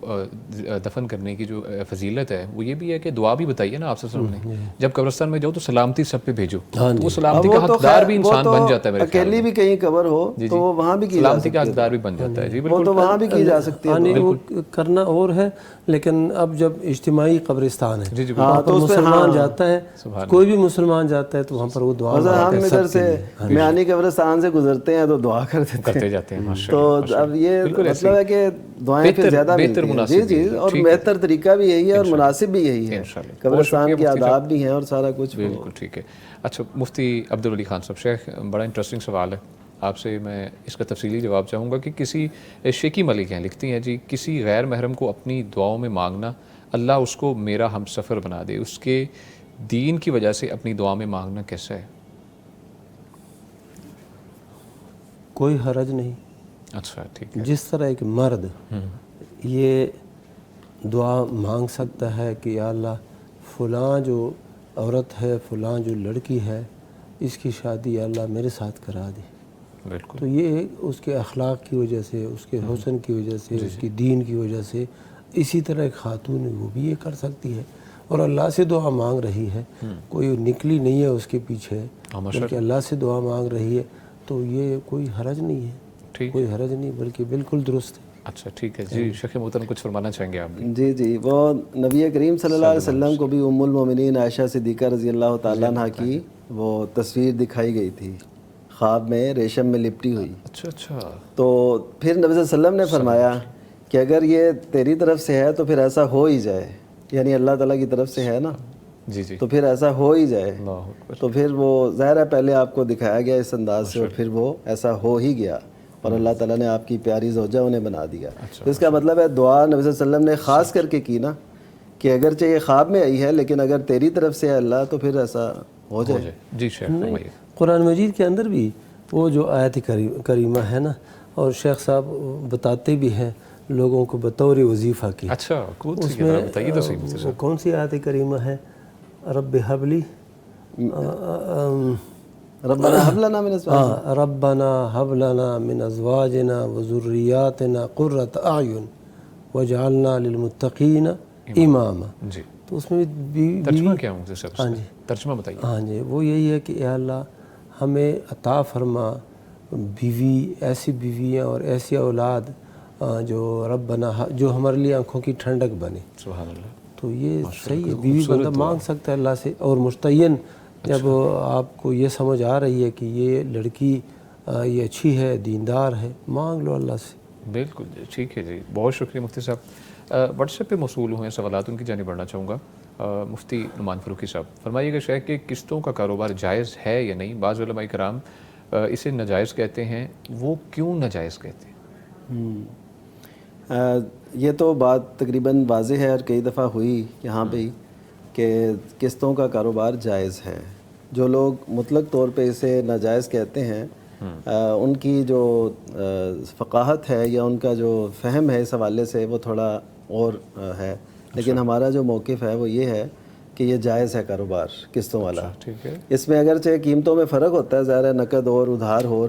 S3: دفن کرنے کی جو فضیلت ہے وہ یہ بھی ہے کہ دعا بھی بتائیے نا آپ صلی اللہ علیہ وسلم نے، جب قبرستان میں جاؤ تو سلامتی سب پہ بھیجو، تو وہ سلامتی کا حقدار بھی انسان بن جاتا ہے.
S4: اکیلی بھی کہیں قبر ہو تو وہ وہاں بھی کی جا
S3: سلامتی کا حقدار بھی بن جاتا ہے. جی
S4: وہ
S3: بالکل،
S4: تو وہاں بھی کی جا سکتی ہے.
S2: وہ کرنا اور ہے، لیکن اب جب اجتماعی قبرستان ہے
S3: جی
S2: وہاں پر مسلمان جاتا ہے، کوئی بھی مسلمان جاتا ہے تو وہاں پر وہ دعا
S4: ہم ادھر سے میانی قبرستان سے گزرتے ہیں تو دعا کرتے
S3: جاتے ہیں.
S4: تو اب یہ مطلب ہے کہ دعائیں پھر زیادہ ملتی ہیں. جی جی، اور بہتر طریقہ بھی یہی ہے اور مناسب بھی یہی ہے. قبرستان کے آداب بھی ہیں اور سارا کچھ.
S3: بالکل ٹھیک ہے. اچھا مفتی عبدالولی خان صاحب، شیخ بڑا انٹرسٹنگ سوال ہے آپ سے، میں اس کا تفصیلی جواب چاہوں گا کہ کسی شیخی ملک ہیں لکھتی ہیں جی، کسی غیر محرم کو اپنی دعاؤں میں مانگنا، اللہ اس کو میرا ہم سفر بنا دے، اس کے دین کی وجہ سے اپنی دعا میں مانگنا کیسا ہے؟
S2: کوئی حرج نہیں.
S3: اچھا ٹھیک ہے.
S2: جس طرح ایک مرد یہ دعا مانگ سکتا ہے کہ یا اللہ فلاں جو عورت ہے، فلاں جو لڑکی ہے، اس کی شادی یا اللہ میرے ساتھ کرا دے.
S3: بالکل.
S2: تو یہ اس کے اخلاق کی وجہ سے، اس کے حسن کی وجہ سے، اس کی دین کی وجہ سے. اسی طرح ایک خاتون ہے وہ بھی یہ کر سکتی ہے اور اللہ سے دعا مانگ رہی ہے، کوئی نکلی نہیں ہے اس کے پیچھے، بلکہ اللہ سے دعا مانگ رہی ہے. تو یہ کوئی حرج نہیں ہے، کوئی حرج نہیں، بلکہ بالکل درست ہے.
S3: اچھا ٹھیک ہے. جی شیخ محترم کچھ فرمانا چاہیں گے آپ بھی؟
S4: جی جی، وہ نبی کریم صلی اللہ علیہ وسلم کو بھی ام المومنین عائشہ صدیقہ رضی اللہ تعالیٰ عنہ کی وہ تصویر دکھائی گئی تھی خواب میں، ریشم میں لپٹی ہوئی.
S3: اچھا.
S4: تو پھر نبی صلی اللہ علیہ وسلم نے فرمایا کہ اگر یہ تیری طرف سے ہے تو پھر ایسا ہو ہی جائے، یعنی اللہ تعالیٰ کی طرف سے ہے نا،
S3: جی جی،
S4: تو پھر ایسا ہو ہی جائے.
S3: اللہ اکبر.
S4: تو پھر وہ ظاہر ہے پہلے آپ کو دکھایا گیا اس انداز سے اور پھر وہ ایسا ہو ہی گیا اور اللہ تعالیٰ نے آپ کی پیاری زوجہ انہیں بنا دیا. تو اس کا مطلب ہے دعا نبی صلی اللہ علیہ وسلم نے خاص کر کے کی نا، کہ اگرچہ یہ خواب میں آئی ہے لیکن اگر تیری طرف سے ہے اللہ تو پھر ایسا ہو جائے.
S3: جی شیخ فرمائیے.
S2: قرآن مجید کے اندر بھی وہ جو آیت کریمہ ہے نا، اور شیخ صاحب بتاتے بھی ہیں لوگوں کو بطور وظیفہ کی.
S3: اچھا
S2: اس میں وہ کون سی آیت کریمہ ہے؟ رب حبلی
S4: ربنا هب لنا من ازواجنا
S2: ربنا هب لنا من ازواجنا وذرياتنا قرۃ اعین واجعلنا للمتقین اماما.
S3: جی.
S2: تو اس میں
S3: ترجمہ کیا ہوں صاحب؟
S2: ہاں جی،
S3: ترجمہ بتائیے.
S2: ہاں جی، وہ یہی ہے کہ اے اللہ ہمیں عطا فرما بیوی، ایسی بیویاں اور ایسی اولاد جو ربنا جو ہمارے لیے آنکھوں کی ٹھنڈک بنے.
S3: سبحان اللہ.
S2: تو یہ صحیح ہے، بیوی بندہ مانگ سکتا ہے اللہ سے. اور مستعین جب آپ کو یہ سمجھ آ رہی ہے کہ یہ لڑکی یہ اچھی ہے، دیندار ہے، مانگ لو اللہ سے.
S3: بالکل ٹھیک ہے. جی بہت شکریہ مفتی صاحب. واٹس ایپ پہ موصول ہوئے سوالات، ان کی جانب بڑھنا چاہوں گا. مفتی نعمان فاروقی صاحب فرمائیے گا شیخ کہ قسطوں کا کاروبار جائز ہے یا نہیں؟ بعض علماء کرام اسے ناجائز کہتے ہیں، وہ کیوں ناجائز کہتے ہیں؟
S4: یہ تو بات تقریباً واضح ہے اور کئی دفعہ ہوئی یہاں پہ ہی کہ قسطوں کا کاروبار جائز ہے. جو لوگ مطلق طور پہ اسے ناجائز کہتے ہیں ان کی جو فقاہت ہے یا ان کا جو فہم ہے اس حوالے سے وہ تھوڑا اور ہے، لیکن ہمارا جو موقف ہے وہ یہ ہے کہ یہ جائز ہے کاروبار قسطوں والا.
S3: ٹھیک ہے.
S4: اس میں اگرچہ قیمتوں میں فرق ہوتا ہے، ظاہر ہے نقد اور ادھار اور،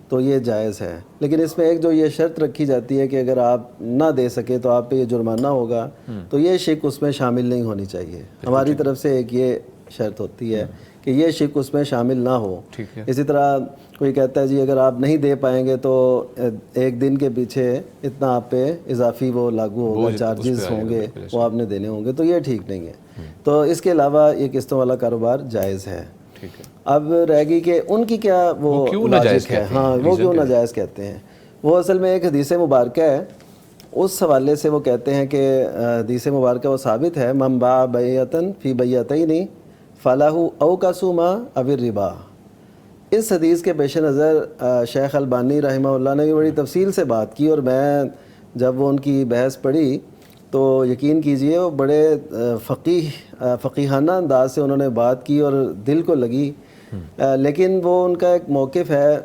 S4: تو یہ جائز ہے، لیکن اس میں ایک جو یہ شرط رکھی جاتی ہے کہ اگر آپ نہ دے سکے تو آپ پہ یہ جرمانہ ہوگا، تو یہ شک اس میں شامل نہیں ہونی چاہیے. ہماری طرف سے ایک یہ شرط ہوتی ہے کہ یہ شک اس میں شامل نہ ہو. اسی طرح کوئی کہتا ہے جی اگر آپ نہیں دے پائیں گے تو ایک دن کے پیچھے اتنا آپ پہ اضافی وہ لاگو ہوگا، چارجز ہوں گے وہ آپ نے دینے ہوں گے، تو یہ ٹھیک نہیں ہے. تو اس کے علاوہ یہ قسطوں والا کاروبار جائز ہے. اب رہ گئی کہ ان کی کیا وہ لاجک ہے، ہاں وہ کیوں ناجائز کہتے ہیں. وہ اصل میں ایک حدیث مبارکہ ہے، اس حوالے سے وہ کہتے ہیں کہ حدیث مبارکہ وہ ثابت ہے، من باع بیعۃ فی بیعتین فلہ او کسوما او الربا. اس حدیث کے پیش نظر شیخ البانی رحمہ اللہ نے بھی بڑی تفصیل سے بات کی، اور میں جب وہ ان کی بحث پڑھی تو یقین کیجئے وہ بڑے فقیہانہ انداز سے انہوں نے بات کی اور دل کو لگی. لیکن وہ ان کا ایک موقف ہے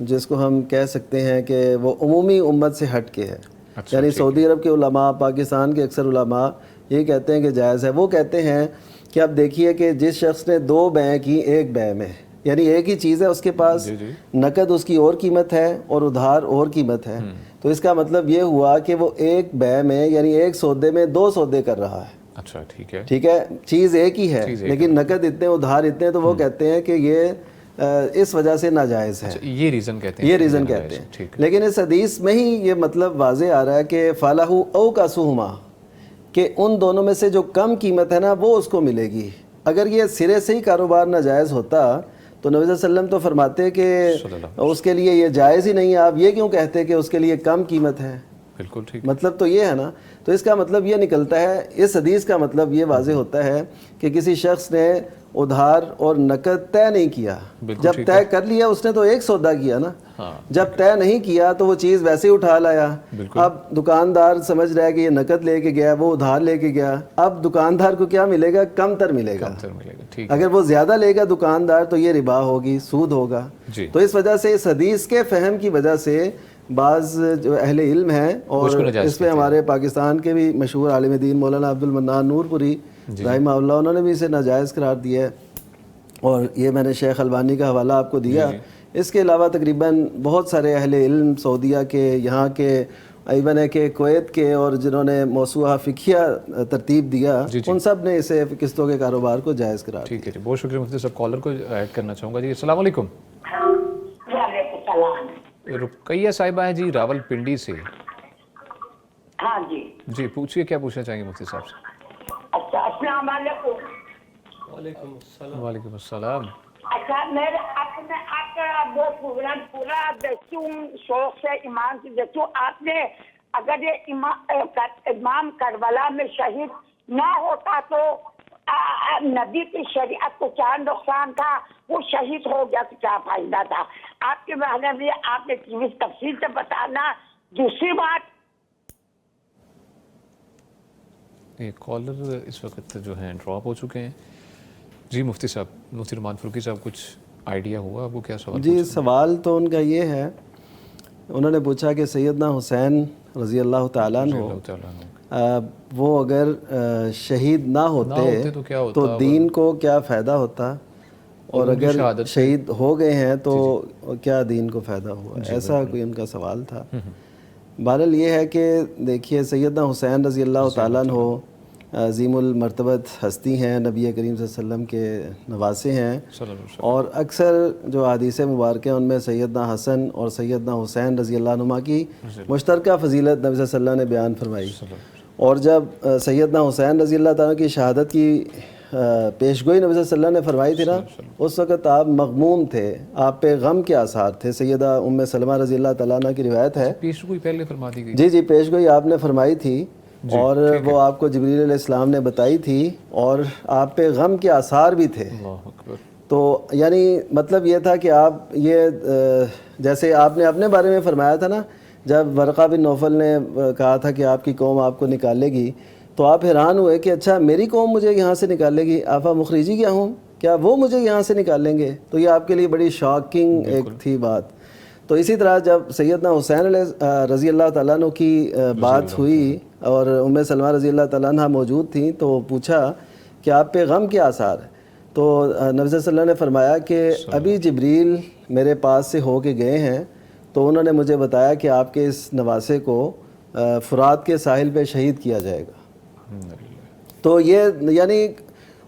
S4: جس کو ہم کہہ سکتے ہیں کہ وہ عمومی امت سے ہٹ کے ہے. یعنی سعودی عرب کے علماء، پاکستان کے اکثر علماء یہ کہتے ہیں کہ جائز ہے. وہ کہتے ہیں کہ اب دیکھیے کہ جس شخص نے 2 بیع کی ایک بیع میں، یعنی ایک ہی چیز ہے اس کے پاس, نقد اس کی اور قیمت ہے اور ادھار اور قیمت ہے. تو اس کا مطلب یہ ہوا کہ وہ ایک بے میں یعنی ایک سودے میں دو سودے کر رہا ہے.
S3: اچھا ٹھیک ہے,
S4: ٹھیک ہے, چیز ایک ہی ہے لیکن نقد اتنے ادھار اتنے, تو وہ کہتے ہیں کہ یہ اس وجہ سے ان ہے.
S3: یہ ریزن کہتے ہیں,
S4: یہ ریزن کہتے ہیں. لیکن اس حدیث میں ہی یہ مطلب واضح آ رہا ہے کہ فَلَهُ أَوْكَسُهُمَا, کہ ان دونوں میں سے جو کم قیمت ہے نا وہ اس کو ملے گی. اگر یہ سرے سے ہی کاروبار ناجائز ہوتا تو نبی صلی اللہ علیہ وسلم تو فرماتے کہ اس کے لیے یہ جائز ہی نہیں ہے, آپ یہ کیوں کہتے کہ اس کے لیے کم قیمت ہے.
S3: بالکل ٹھیک,
S4: مطلب تو یہ ہے نا. تو اس کا مطلب یہ نکلتا ہے, اس حدیث کا مطلب یہ واضح ہوتا ہے کہ کسی شخص نے ادھار اور نقد طے نہیں کیا. جب طے کر لیا اس نے تو ایک سودا کیا نا, جب طے نہیں کیا تو وہ چیز ویسے ہی اٹھا لایا. اب دکاندار سمجھ رہا ہے کہ یہ نقد لے کے گیا, وہ ادھار لے کے گیا, اب دکاندار کو کیا ملے گا؟ کم تر ملے گا. اگر وہ زیادہ لے گا دکاندار تو یہ ربا ہوگی, سود ہوگا. تو اس وجہ سے اس حدیث کے فہم کی وجہ سے بعض جو اہل علم ہیں, اور اس میں ہمارے پاکستان کے بھی مشہور عالم دین مولانا عبد المنان نور پوری رحمہ اللہ, انہوں نے بھی اسے ناجائز قرار دیا ہے, اور یہ میں نے شیخ البانی کا حوالہ آپ کو دیا. اس کے علاوہ تقریباً بہت سارے اہل علم سعودیہ کے, یہاں کے, ایون ہے کہ کویت کے, اور جنہوں نے موسوعہ فقہیہ ترتیب دیا, ان سب نے اسے قسطوں کے کاروبار کو جائز قرار دیا.
S3: ٹھیک ہے جی, بہت شکریہ مفتی صاحب. کالر کو ایڈ کرنا چاہوں گا جی. السلام علیکم.
S7: وعلیکم السلام.
S3: رقیہ صاحبہ ہیں جی راول پنڈی سے.
S7: ہاں جی
S3: جی پوچھیے, کیا پوچھنا چاہیں گے مفتی صاحب سے؟
S7: اچھا, السلام علیکم.
S2: وعلیکم السلام.
S3: وعلیکم السلام.
S7: اچھا, میرے اپنے آپ کا وہ پروگرام پورا دیکھتی ہوں, شوق سے, ایمان سے دیکھتی ہوں. آپ نے اگر یہ امام کربلا میں شہید نہ ہوتا تو نبی کی شریعت کو کیا نقصان تھا؟ وہ شہید ہو گیا تو کیا فائدہ تھا؟ آپ کے بارے میں آپ نے تفصیل سے بتانا. دوسری بات,
S3: کالر اس وقت جو ہیں ڈراپ ہو چکے ہیں. جی مفتی صاحب, مفتی نعمان فاروقی صاحب, کچھ آئیڈیا ہوا آپ کو کیا سوال؟
S4: جی سوال تو ان کا یہ ہے, انہوں نے پوچھا کہ سیدنا حسین رضی اللہ تعالیٰ عنہ وہ اگر شہید نہ ہوتے تو دین کو کیا فائدہ ہوتا, اور اگر شہید ہو گئے ہیں تو کیا دین کو فائدہ ہوا؟ ایسا کوئی ان کا سوال تھا. بہرحال یہ ہے کہ دیکھیے سیدنا حسین رضی اللہ تعالیٰ عنہ عظیم المرتبت ہستی ہیں, نبی کریم صلی اللہ علیہ وسلم کے نواسے ہیں, اور اکثر جو حدیث مبارکہ ان میں سیدنا حسن اور سیدنا حسین رضی اللہ عنہما کی مشترکہ فضیلت نبی صلی اللہ علیہ وسلم نے بیان فرمائی. اور جب سیدنا حسین رضی اللہ تعالیٰ کی شہادت کی پیشگوئی نبی صلی اللہ علیہ وسلم نے فرمائی تھی نا, اس وقت آپ مغموم تھے, آپ پہ غم کے آثار تھے. سیدہ ام سلمہ رضی اللہ تعالیٰ عنہ کی روایت ہے,
S3: پیشگوئی پہلے فرما دی گئی.
S4: جی پیشگوئی آپ نے فرمائی تھی, اور وہ آپ کو جبریل علیہ السلام نے بتائی تھی, اور آپ پہ غم کے آثار بھی تھے. تو یعنی مطلب یہ تھا کہ آپ یہ جیسے آپ نے اپنے بارے میں فرمایا تھا نا, جب ورقہ بن نوفل نے کہا تھا کہ آپ کی قوم آپ کو نکالے گی, تو آپ حیران ہوئے کہ اچھا میری قوم مجھے یہاں سے نکالے گی, آفا مخرجی کیا ہوں, کیا وہ مجھے یہاں سے نکالیں گے؟ تو یہ آپ کے لیے بڑی شاکنگ ایک تھی بات. تو اسی طرح جب سیدنا حسین علیہ رضی اللہ تعالیٰ عنہ کی بات ہوئی اور ام سلمہ رضی اللہ تعالیٰ عنہ موجود تھیں, تو پوچھا کہ آپ پہ غم کے آثار ہیں. تو نبی صلی اللہ علیہ وسلم نے فرمایا کہ ابھی جبریل میرے پاس سے ہو کے گئے ہیں, تو انہوں نے مجھے بتایا کہ آپ کے اس نواسے کو فرات کے ساحل پہ شہید کیا جائے گا. تو یہ یعنی,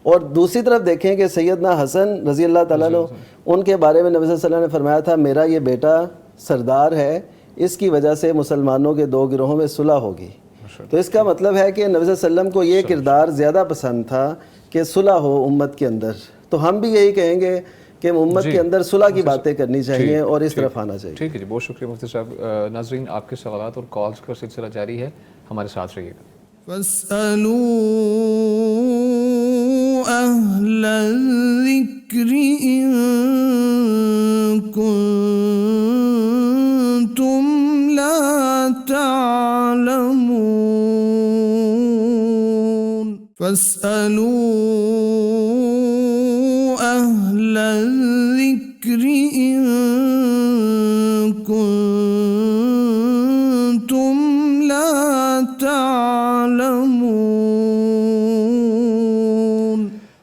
S4: اور دوسری طرف دیکھیں کہ سیدنا حسن رضی اللہ تعالیٰ عنہ, ان کے بارے میں نبی صلی اللہ علیہ وسلم نے فرمایا تھا میرا یہ بیٹا سردار ہے, اس کی وجہ سے مسلمانوں کے دو گروہوں میں صلح ہوگی. تو اس کا مطلب ہے کہ نبی صلی اللہ علیہ وسلم کو یہ کردار زیادہ پسند تھا کہ صلح ہو امت کے اندر. تو ہم بھی یہی کہیں گے کہ امت کے اندر صلح کی باتیں کرنی چاہیے اور اس طرف آنا چاہیے.
S3: ٹھیک ہے جی, بہت شکریہ مفتی صاحب. ناظرین, آپ کے سوالات اور کالز کا سلسلہ جاری ہے, ہمارے ساتھ رہیے گا.
S1: فاسألوا أهل الذكر إن كنتم لا تعلمون فاسألوا أهل الذكر إن كنتم لا تعلمون.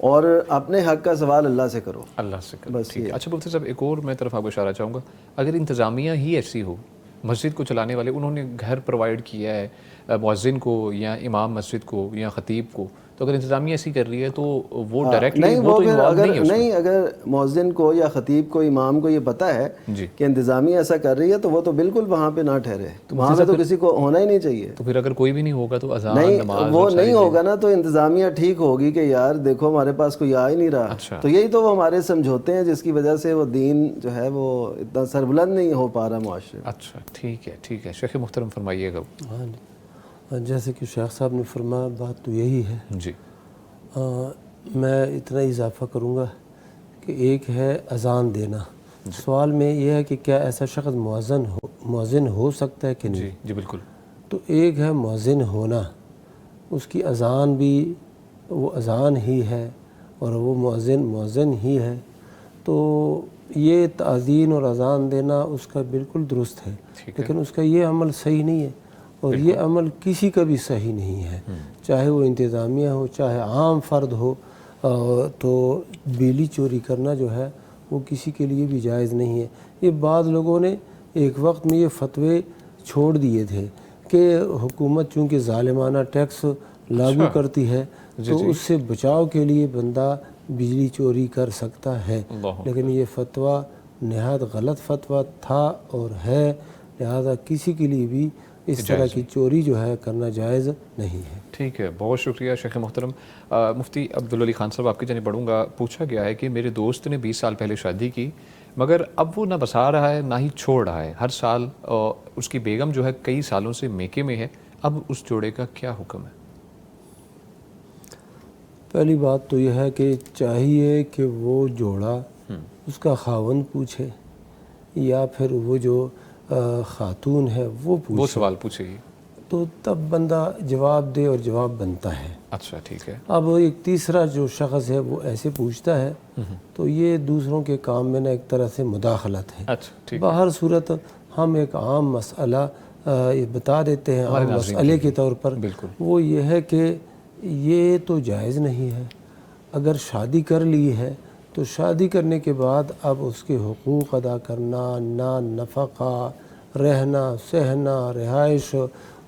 S4: اور اپنے حق کا سوال اللہ سے کرو.
S3: اللہ سے کرو.
S4: بس
S3: ٹھیک ہے.
S4: یہ
S3: اچھا مفتی صاحب ایک اور میں طرف آپ کو اشارہ چاہوں گا, اگر انتظامیہ ہی ایسی ہو, مسجد کو چلانے والے انہوں نے گھر پرووائڈ کیا ہے مؤذن کو یا امام مسجد کو یا خطیب کو, تو اگر انتظامیہ ایسی کر رہی ہے تو وہ ڈائریکٹلی
S4: نہیں,
S3: وہ تو
S4: پھر
S3: انوالو نہیں ہے اس میں.
S4: نہیں, اگر مؤذن کو یا خطیب کو امام کو یہ پتہ ہے
S3: جی.
S4: کہ انتظامیہ ایسا کر رہی ہے تو وہ تو بالکل وہاں پہ نہ ٹھہرے, وہاں پہ تو کسی کو ہونا ہی نہیں چاہیے.
S3: تو پھر اگر کوئی بھی نہیں ہوگا تو اذان
S4: نہیں,
S3: نماز
S4: وہ نہیں ہوگا نا, تو انتظامیہ ٹھیک ہوگی کہ یار دیکھو ہمارے پاس کوئی آ ہی نہیں رہا.
S3: اچھا.
S4: تو یہی تو وہ ہمارے سمجھوتے ہیں جس کی وجہ سے وہ دین جو ہے وہ اتنا سربلند نہیں ہو پا رہا معاشرے.
S3: اچھا ٹھیک ہے. ٹھیک ہے شیخ محترم فرمائیے گا.
S2: ہاں جیسے کہ شیخ صاحب نے فرمایا بات تو یہی ہے.
S3: جی.
S2: میں اتنا اضافہ کروں گا کہ ایک ہے اذان دینا. سوال میں یہ ہے کہ کیا ایسا شخص مؤذن ہو سکتا ہے کہ نہیں.
S3: جی بالکل.
S2: تو ایک ہے مؤذن ہونا, اس کی اذان بھی وہ اذان ہی ہے اور وہ مؤذن ہی ہے. تو یہ تاذین اور اذان دینا اس کا بالکل درست ہے, لیکن اس کا یہ عمل صحیح نہیں ہے, اور یہ عمل کسی کا بھی صحیح نہیں ہے, چاہے وہ انتظامیہ ہو چاہے عام فرد ہو. تو بجلی چوری کرنا جو ہے وہ کسی کے لیے بھی جائز نہیں ہے. یہ بعض لوگوں نے ایک وقت میں یہ فتوے چھوڑ دیے تھے کہ حکومت چونکہ ظالمانہ ٹیکس لاگو کرتی ہے تو اس سے بچاؤ کے لیے بندہ بجلی چوری کر سکتا ہے, لیکن یہ فتویٰ نہایت غلط فتویٰ تھا اور ہے, لہذا کسی کے لیے بھی اس طرح کی چوری جو ہے کرنا جائز نہیں ہے.
S3: ٹھیک ہے, بہت شکریہ شیخ محترم. مفتی عبدالولی خان صاحب آپ کی جانب بڑھوں گا. پوچھا گیا ہے کہ میرے دوست نے 20 سال پہلے شادی کی, مگر اب وہ نہ بسا رہا ہے نہ ہی چھوڑ رہا ہے. ہر سال اس کی بیگم جو ہے کئی سالوں سے میکے میں ہے, اب اس جوڑے کا کیا حکم ہے؟
S2: پہلی بات تو یہ ہے کہ چاہیے کہ وہ جوڑا اس کا خاوند پوچھے یا پھر وہ جو خاتون ہے وہ پوچھے.
S3: وہ سوال پوچھے گی
S2: تو تب بندہ جواب دے اور جواب بنتا ہے.
S3: اچھا ٹھیک ہے.
S2: اب ایک تیسرا جو شخص ہے وہ ایسے پوچھتا ہے تو یہ دوسروں کے کام میں نہ ایک طرح سے مداخلت ہے.
S3: اچھا ٹھیک.
S2: بہر صورت ہم ایک عام مسئلہ یہ بتا دیتے ہیں عام مسئلے کے طور پر. وہ یہ ہے کہ یہ تو جائز نہیں ہے. اگر شادی کر لی ہے تو شادی کرنے کے بعد اب اس کے حقوق ادا کرنا, نہ نفقہ, رہنا سہنا, رہائش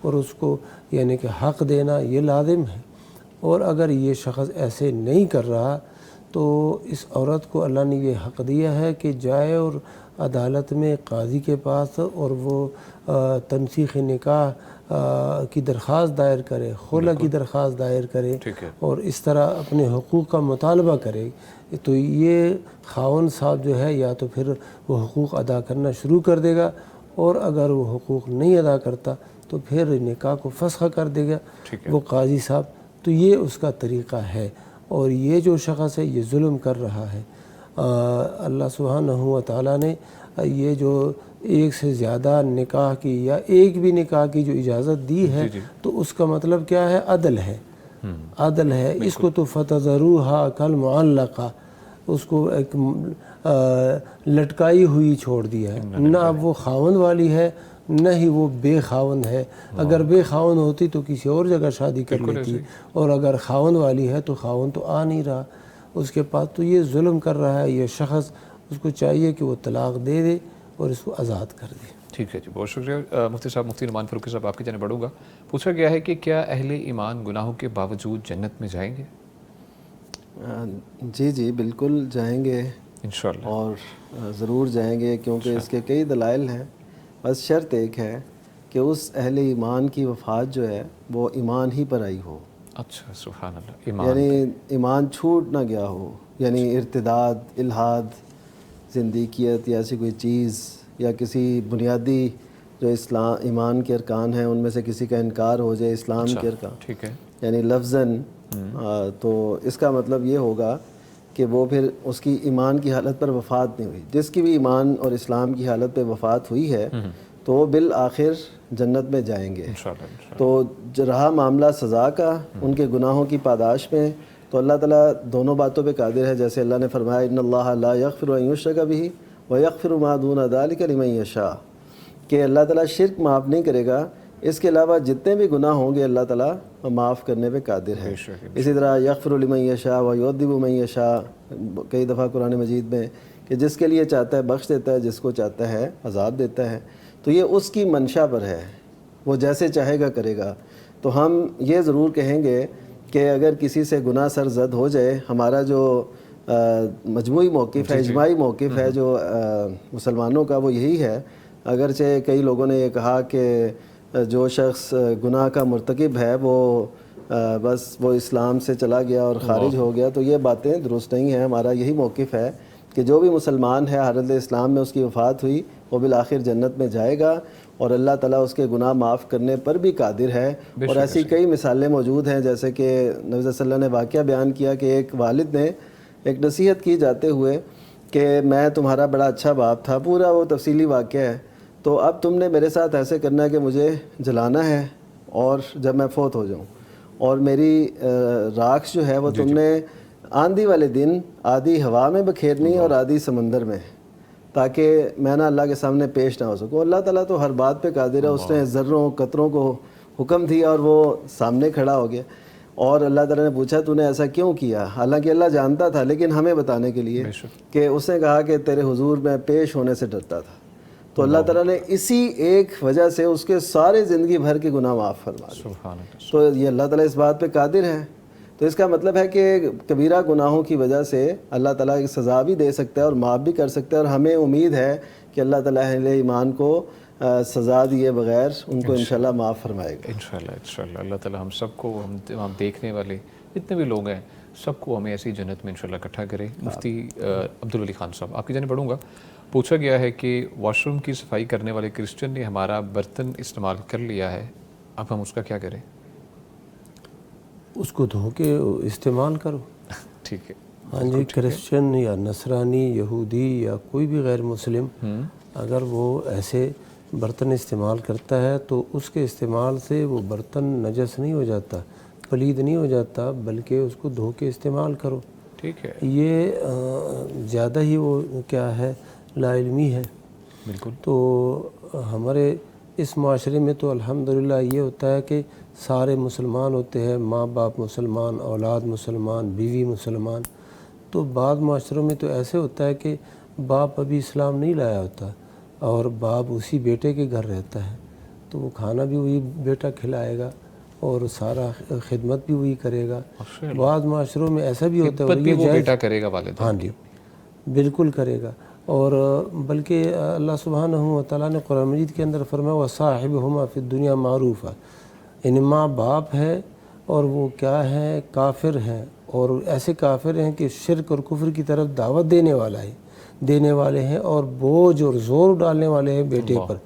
S2: اور اس کو یعنی کہ حق دینا یہ لازم ہے. اور اگر یہ شخص ایسے نہیں کر رہا تو اس عورت کو اللہ نے یہ حق دیا ہے کہ جائے اور عدالت میں قاضی کے پاس اور وہ تنسیخ نکاح کی درخواست دائر کرے, خلع کی درخواست دائر کرے اور اس طرح اپنے حقوق کا مطالبہ کرے. تو یہ خاوند صاحب جو ہے یا تو پھر وہ حقوق ادا کرنا شروع کر دے گا, اور اگر وہ حقوق نہیں ادا کرتا تو پھر نکاح کو فسخ کر دے گا وہ قاضی صاحب. تو یہ اس کا طریقہ ہے, اور یہ جو شخص ہے یہ ظلم کر رہا ہے. اللہ سبحانہ و تعالیٰ نے یہ جو ایک سے زیادہ نکاح کی یا ایک بھی نکاح کی جو اجازت دی ہے تو اس کا مطلب کیا ہے؟ عدل ہے. عدل ہے. اس کو تو فَتَذَرُوهَا كَالْمُعَلَّقَةِ اس کو ایک لٹکائی ہوئی چھوڑ دیا ہے. نہ اب وہ خاوند والی ہے نہ ہی وہ بے خاوند ہے. اگر بے خاوند ہوتی تو کسی اور جگہ شادی کر لیتی, اور اگر خاوند والی ہے تو خاوند تو آ نہیں رہا اس کے پاس. تو یہ ظلم کر رہا ہے یہ شخص, اس کو چاہیے کہ وہ طلاق دے دے اور اس کو آزاد کر دے.
S3: ٹھیک ہے جی, بہت شکریہ مفتی صاحب. مفتی نعمان فاروقی صاحب آپ کی جانب بڑھوں گا. پوچھا گیا ہے کہ کیا اہل ایمان گناہوں کے باوجود جنت میں جائیں گے؟
S4: جی بالکل جائیں گے
S3: انشاءاللہ,
S4: اور ضرور جائیں گے, کیونکہ اس کے کئی دلائل ہیں. بس شرط ایک ہے کہ اس اہل ایمان کی وفات جو ہے وہ ایمان ہی پر آئی ہو.
S3: اچھا سبحان اللہ. ایمان
S4: یعنی ایمان چھوٹ نہ گیا ہو, یعنی ارتداد, الحاد, زندیقیت یا ایسی کوئی چیز, یا کسی بنیادی جو ایمان کے ارکان ہیں ان میں سے کسی کا انکار ہو جائے, اسلام کے ارکان.
S3: ٹھیک ہے.
S4: یعنی لفظاً تو اس کا مطلب یہ ہوگا کہ وہ پھر اس کی ایمان کی حالت پر وفات نہیں ہوئی. جس کی بھی ایمان اور اسلام کی حالت پہ وفات ہوئی ہے تو وہ بالآخر جنت میں جائیں گے. تو رہا معاملہ سزا کا, ان کے گناہوں کی پاداش میں, تو اللہ تعالیٰ دونوں باتوں پہ قادر ہے. جیسے اللہ نے فرمایا ان اللہ لا یغفر ان یشرک بہ ویغفر ما دون ذلک لمن یشاء, کہ اللہ تعالیٰ شرک معاف نہیں کرے گا اس کے علاوہ جتنے بھی گناہ ہوں گے اللہ تعالیٰ معاف کرنے پہ قادر ہے. اسی طرح یغفر لمن یشاء و یعذب من یشاء، کئی دفعہ قرآن مجید میں کہ جس کے لیے چاہتا ہے بخش دیتا ہے، جس کو چاہتا ہے عذاب دیتا ہے. تو یہ اس کی منشا پر ہے، وہ جیسے چاہے گا کرے گا. تو ہم یہ ضرور کہیں گے کہ اگر کسی سے گناہ سر زد ہو جائے، ہمارا جو مجموعی موقف ہے، اجماعی موقف ہے جو مسلمانوں کا، وہ یہی ہے. اگرچہ کئی لوگوں نے یہ کہا کہ جو شخص گناہ کا مرتکب ہے وہ بس وہ اسلام سے چلا گیا اور خارج ہو گیا، تو یہ باتیں درست نہیں ہیں. ہمارا یہی موقف ہے کہ جو بھی مسلمان ہے حالت اسلام میں اس کی وفات ہوئی، وہ بالآخر جنت میں جائے گا اور اللہ تعالیٰ اس کے گناہ معاف کرنے پر بھی قادر ہے. اور ایسی کئی مثالیں موجود ہیں، جیسے کہ نبی صلی اللہ علیہ وسلم نے واقعہ بیان کیا کہ ایک والد نے ایک نصیحت کی جاتے ہوئے کہ میں تمہارا بڑا اچھا باپ تھا، پورا وہ تفصیلی واقعہ ہے، تو اب تم نے میرے ساتھ ایسے کرنا ہے کہ مجھے جلانا ہے اور جب میں فوت ہو جاؤں، اور میری راکھ جو ہے وہ تم نے آندھی والے دن آدھی ہوا میں بکھیرنی اور آدھی سمندر میں، تاکہ میں نہ اللہ کے سامنے پیش نہ ہو سکوں. اللہ تعالیٰ تو ہر بات پہ قادر ہے. اس نے ذروں قطروں کو حکم دیا اور وہ سامنے کھڑا ہو گیا. اور اللہ تعالیٰ نے پوچھا تو نے ایسا کیوں کیا؟ حالانکہ اللہ جانتا تھا، لیکن ہمیں بتانے کے لیے کہ اس نے کہا کہ تیرے حضور میں پیش ہونے سے ڈرتا تھا. تو اللہ تعالیٰ نے اسی ایک وجہ سے اس کے سارے زندگی بھر کے گناہ معاف فرما دیے. تو یہ اللہ تعالیٰ اس بات پہ قادر ہے. تو اس کا مطلب ہے کہ کبیرہ گناہوں کی وجہ سے اللہ تعالیٰ کی سزا بھی دے سکتا ہے اور معاف بھی کر سکتا ہے. اور ہمیں امید ہے کہ اللہ تعالیٰ اہل ایمان کو سزا دیے بغیر ان کو انشاءاللہ معاف فرمائے گا.
S3: انشاءاللہ اللہ تعالیٰ ہم سب کو، ہم دیکھنے والے جتنے بھی لوگ ہیں سب کو ہمیں ایسی جنت میں انشاءاللہ اکٹھا کرے. مفتی عبدالولی خان صاحب، آپ کی جانب پڑھوں گا. پوچھا گیا ہے کہ واش روم کی صفائی کرنے والے کرسچن نے ہمارا برتن استعمال کر لیا ہے، اب ہم اس کا کیا کریں؟
S2: اس کو دھو کے استعمال کرو.
S3: ٹھیک ہے.
S2: ہاں جی، کرسچن یا نصرانی، یہودی یا کوئی بھی غیر مسلم اگر وہ ایسے برتن استعمال کرتا ہے تو اس کے استعمال سے وہ برتن نجس نہیں ہو جاتا، پلید نہیں ہو جاتا، بلکہ اس کو دھو کے استعمال کرو.
S3: ٹھیک ہے.
S2: یہ زیادہ ہی وہ کیا ہے، لا علمی ہے.
S3: بالکل.
S2: تو ہمارے اس معاشرے میں تو الحمدللہ یہ ہوتا ہے کہ سارے مسلمان ہوتے ہیں، ماں باپ مسلمان، اولاد مسلمان، بیوی مسلمان. تو بعض معاشروں میں تو ایسے ہوتا ہے کہ باپ ابھی اسلام نہیں لایا ہوتا اور باپ اسی بیٹے کے گھر رہتا ہے، تو وہ کھانا بھی وہی بیٹا کھلائے گا اور سارا خدمت بھی وہی کرے گا. بعض معاشروں میں ایسا بھی ہوتا ہے
S3: وہ بیٹا کرے گا والد.
S2: ہاں جی بالکل کرے گا. اور بلکہ اللہ سبحانہ و تعالیٰ نے قرآن مجید کے اندر فرمایا وَصَاحِبْهُمَا فِي الدُّنْيَا مَعْرُوفًا، یعنی ماں باپ ہے اور وہ کیا ہیں، کافر ہیں، اور ایسے کافر ہیں کہ شرک اور کفر کی طرف دعوت دینے والے ہیں اور بوجھ اور زور ڈالنے والے ہیں بیٹے پر.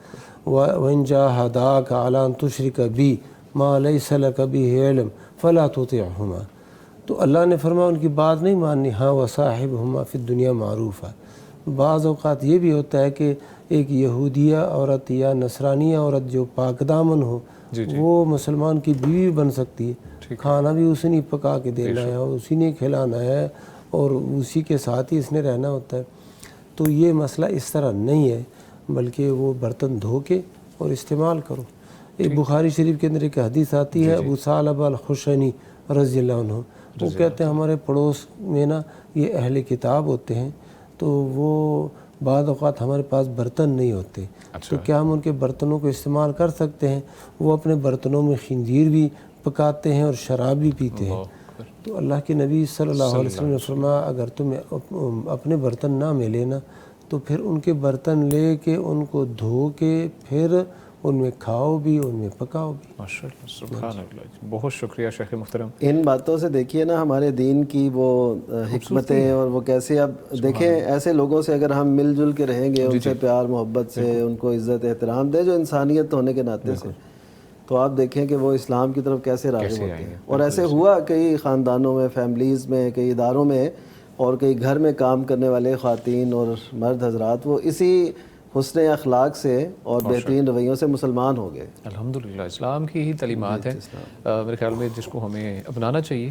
S2: وَإِنْ جَاهَدَاكَ عَلَىٰ أَن تُشْرِكَ بِي مَا لَيْسَ لَكَ بِهِ عِلْمٌ فَلَا تُطِعْهُمَا. تو اللہ نے فرمایا ان کی بات نہیں ماننی. ہاں وَصَاحِبْهُمَا فِي الدُّنْيَا مَعْرُوفًا. بعض اوقات یہ بھی ہوتا ہے کہ ایک یہودیہ عورت یا نصرانیہ عورت جو پاک دامن ہو، وہ مسلمان کی بیوی بن سکتی ہے. کھانا بھی اسی نے پکا کے دینا ہے اور اسی نے کھلانا ہے اور اسی کے ساتھ ہی اس نے رہنا ہوتا ہے. تو یہ مسئلہ اس طرح نہیں ہے، بلکہ وہ برتن دھو کے اور استعمال کرو. ایک بخاری شریف کے اندر ایک حدیث آتی ہے، ابو ثعلبہ الخشنی رضی اللہ عنہ، وہ کہتے ہیں ہمارے پڑوس میں نا یہ اہل کتاب ہوتے ہیں، تو وہ بعض اوقات ہمارے پاس برتن نہیں ہوتے، تو کیا ہم ان کے برتنوں کو استعمال کر سکتے ہیں؟ وہ اپنے برتنوں میں خنزیر بھی پکاتے ہیں اور شراب بھی پیتے ہیں. تو اللہ کے نبی صلی اللہ علیہ وسلم نے فرمایا اگر تمہیں اپنے برتن نہ ملے نا تو پھر ان کے برتن لے کے ان کو دھو کے پھر ان میں کھاؤ بھی، ان میں پکاؤ بھی.
S3: ماشاءاللہ، سبحان اللہ. بہت شکریہ شیخ محترم.
S4: ان باتوں سے دیکھیے نا ہمارے دین کی وہ حکمتیں اور وہ کیسے. اب دیکھیں ایسے لوگوں سے اگر ہم مل جل کے رہیں گے، ان سے پیار محبت سے ان کو عزت احترام دیں جو انسانیت ہونے کے ناطے سے، تو آپ دیکھیں کہ وہ اسلام کی طرف کیسے راغب ہوتے ہیں. اور ایسے ہوا کئی خاندانوں میں، فیملیز میں، کئی اداروں میں اور کئی گھر میں کام کرنے والے خواتین اور مرد حضرات وہ اسی حسن اخلاق سے اور بہترین رویوں سے مسلمان ہو گئے.
S3: الحمدللہ اسلام کی ہی تعلیمات ہیں میرے خیال میں جس کو ہمیں اپنانا چاہیے.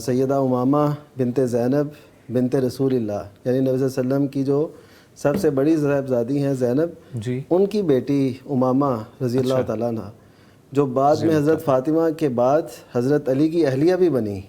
S4: سیدہ امامہ بنت زینب بنت رسول اللہ، یعنی نبی صلی اللہ علیہ وسلم کی جو سب سے بڑی صاحبزادی ہیں زینب،
S3: جی
S4: ان کی بیٹی امامہ رضی اللہ تعالیٰ عنہ، جو بعد میں حضرت فاطمہ کے بعد حضرت علی کی اہلیہ بھی بنی۔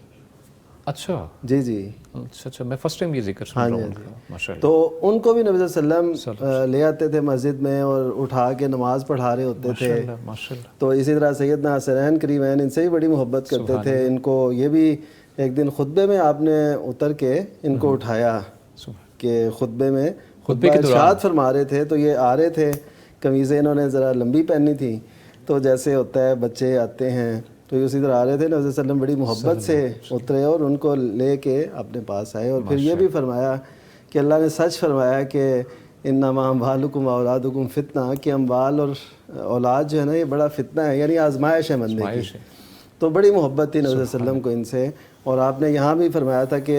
S3: اچھا
S4: جی جی
S3: اچھا، میں فرسٹ ٹائم یہ ذکر سن رہا ہوں ماشاء اللہ۔
S4: تو ان کو بھی نبی صلی اللہ علیہ وسلم لے آتے تھے مسجد میں اور اٹھا کے نماز پڑھا رہے ہوتے تھے۔
S3: ماشاء اللہ،
S4: تو اسی طرح سیدنا حسنین کریمین ان سے بھی بڑی محبت کرتے تھے۔ ان کو یہ بھی ایک دن خطبے میں آپ نے اتر کے ان کو اٹھایا کہ خطبے میں ارشاد فرما رہے تھے، تو یہ آ رہے تھے، قمیضیں انہوں نے ذرا لمبی پہنی تھی، تو جیسے ہوتا ہے بچے آتے ہیں تو یہ اسی طرح آ رہے تھے، نبی صلی اللہ علیہ وسلم بڑی محبت سے اترے اور ان کو لے کے اپنے پاس آئے، اور پھر یہ بھی فرمایا کہ اللہ نے سچ فرمایا کہ انما اموالکم واولادکم فتنہ، کہ اموال اور اولاد جو ہے نا یہ بڑا فتنہ ہے، یعنی آزمائش ہے بندے کی۔ تو بڑی محبت تھی نبی صلی اللہ علیہ وسلم کو ان سے، اور آپ نے یہاں بھی فرمایا تھا کہ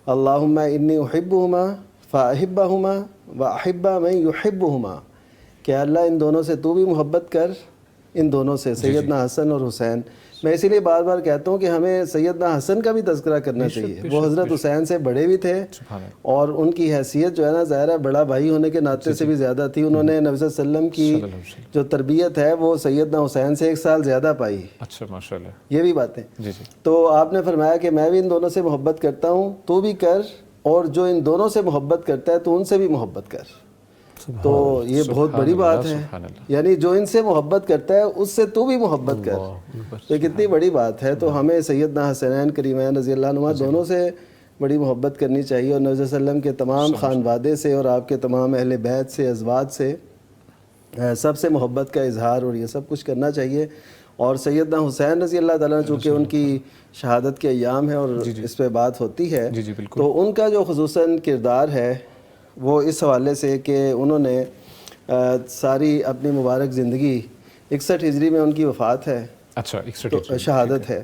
S4: اللہم انی احبہما فاحبہما واحب من یحبہما، کہ اللہ ان دونوں سے تو بھی محبت کر، ان دونوں سے، سیدنا حسن اور حسین۔ میں اسی لیے بار بار کہتا ہوں کہ ہمیں سیدنا حسن کا بھی تذکرہ کرنا چاہیے، وہ حضرت حسین سے بڑے بھی تھے اور ان کی حیثیت جو ہے نا ظاہر ہے بڑا بھائی ہونے کے ناطے سے بھی زیادہ تھی۔ انہوں نے نبی صلی اللہ علیہ وسلم کی جو تربیت ہے وہ سیدنا حسین سے 1 سال زیادہ پائی۔
S3: اچھا ماشاء اللہ،
S4: یہ بھی باتیں۔ تو آپ نے فرمایا کہ میں بھی ان دونوں سے محبت کرتا ہوں، تو بھی کر، اور جو ان دونوں سے محبت کرتا ہے تو ان سے بھی محبت کر۔ تو یہ بہت بڑی بات ہے، یعنی جو ان سے محبت کرتا ہے اس سے تو بھی محبت کر، تو یہ کتنی بڑی بات ہے۔ تو ہمیں سیدنا حسنین کریمین رضی اللہ عنہ دونوں سے بڑی محبت کرنی چاہیے، اور نبی صلی اللہ علیہ وسلم کے تمام خانوادے سے اور آپ کے تمام اہل بیت سے، ازواج سے، سب سے محبت کا اظہار اور یہ سب کچھ کرنا چاہیے۔ اور سیدنا حسین رضی اللہ تعالیٰ چونکہ ان کی شہادت کے ایام ہیں اور اس پہ بات ہوتی ہے، تو ان کا جو خصوصاً کردار ہے وہ اس حوالے سے کہ انہوں نے ساری اپنی مبارک زندگی 61 ہجری میں ان کی وفات ہے،
S3: اچھا 61
S4: شہادت ہے،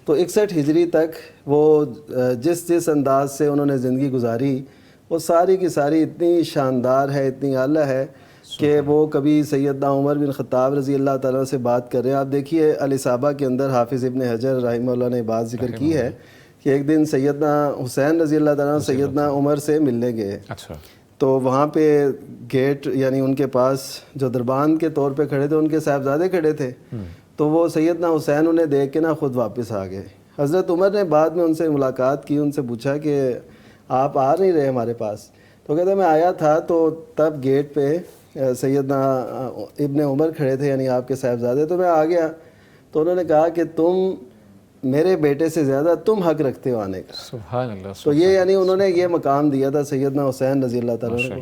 S4: تو 61 ہجری تک وہ جس انداز سے انہوں نے زندگی گزاری وہ ساری کی ساری اتنی شاندار ہے، اتنی اعلیٰ ہے کہ وہ کبھی سیدنا عمر بن خطاب رضی اللہ تعالیٰ سے بات کر رہے ہیں۔ آپ دیکھیے الاصابہ کے اندر حافظ ابن حجر رحمہ اللہ نے بات ذکر کی ہے کہ ایک دن سیدنا حسین رضی اللہ تعالیٰ سیدنا عمر سے ملنے گئے، تو وہاں پہ گیٹ یعنی ان کے پاس جو دربان کے طور پہ کھڑے تھے ان کے صاحبزادے کھڑے تھے، تو وہ سیدنا حسین انہیں دیکھ کے نا خود واپس آ گئے۔ حضرت عمر نے بعد میں ان سے ملاقات کی، ان سے پوچھا کہ آپ آ نہیں رہے ہمارے پاس، تو کہتے میں آیا تھا تو تب گیٹ پہ سیدنا ابن عمر کھڑے تھے، یعنی آپ کے صاحبزادے، تو میں آ گیا، تو انہوں نے کہا کہ تم میرے بیٹے سے زیادہ تم حق رکھتے ہو آنے کا۔
S3: سبحان اللہ۔
S4: تو یہ یعنی انہوں نے یہ مقام دیا تھا سیدنا حسین رضی اللہ تعالیٰ کو۔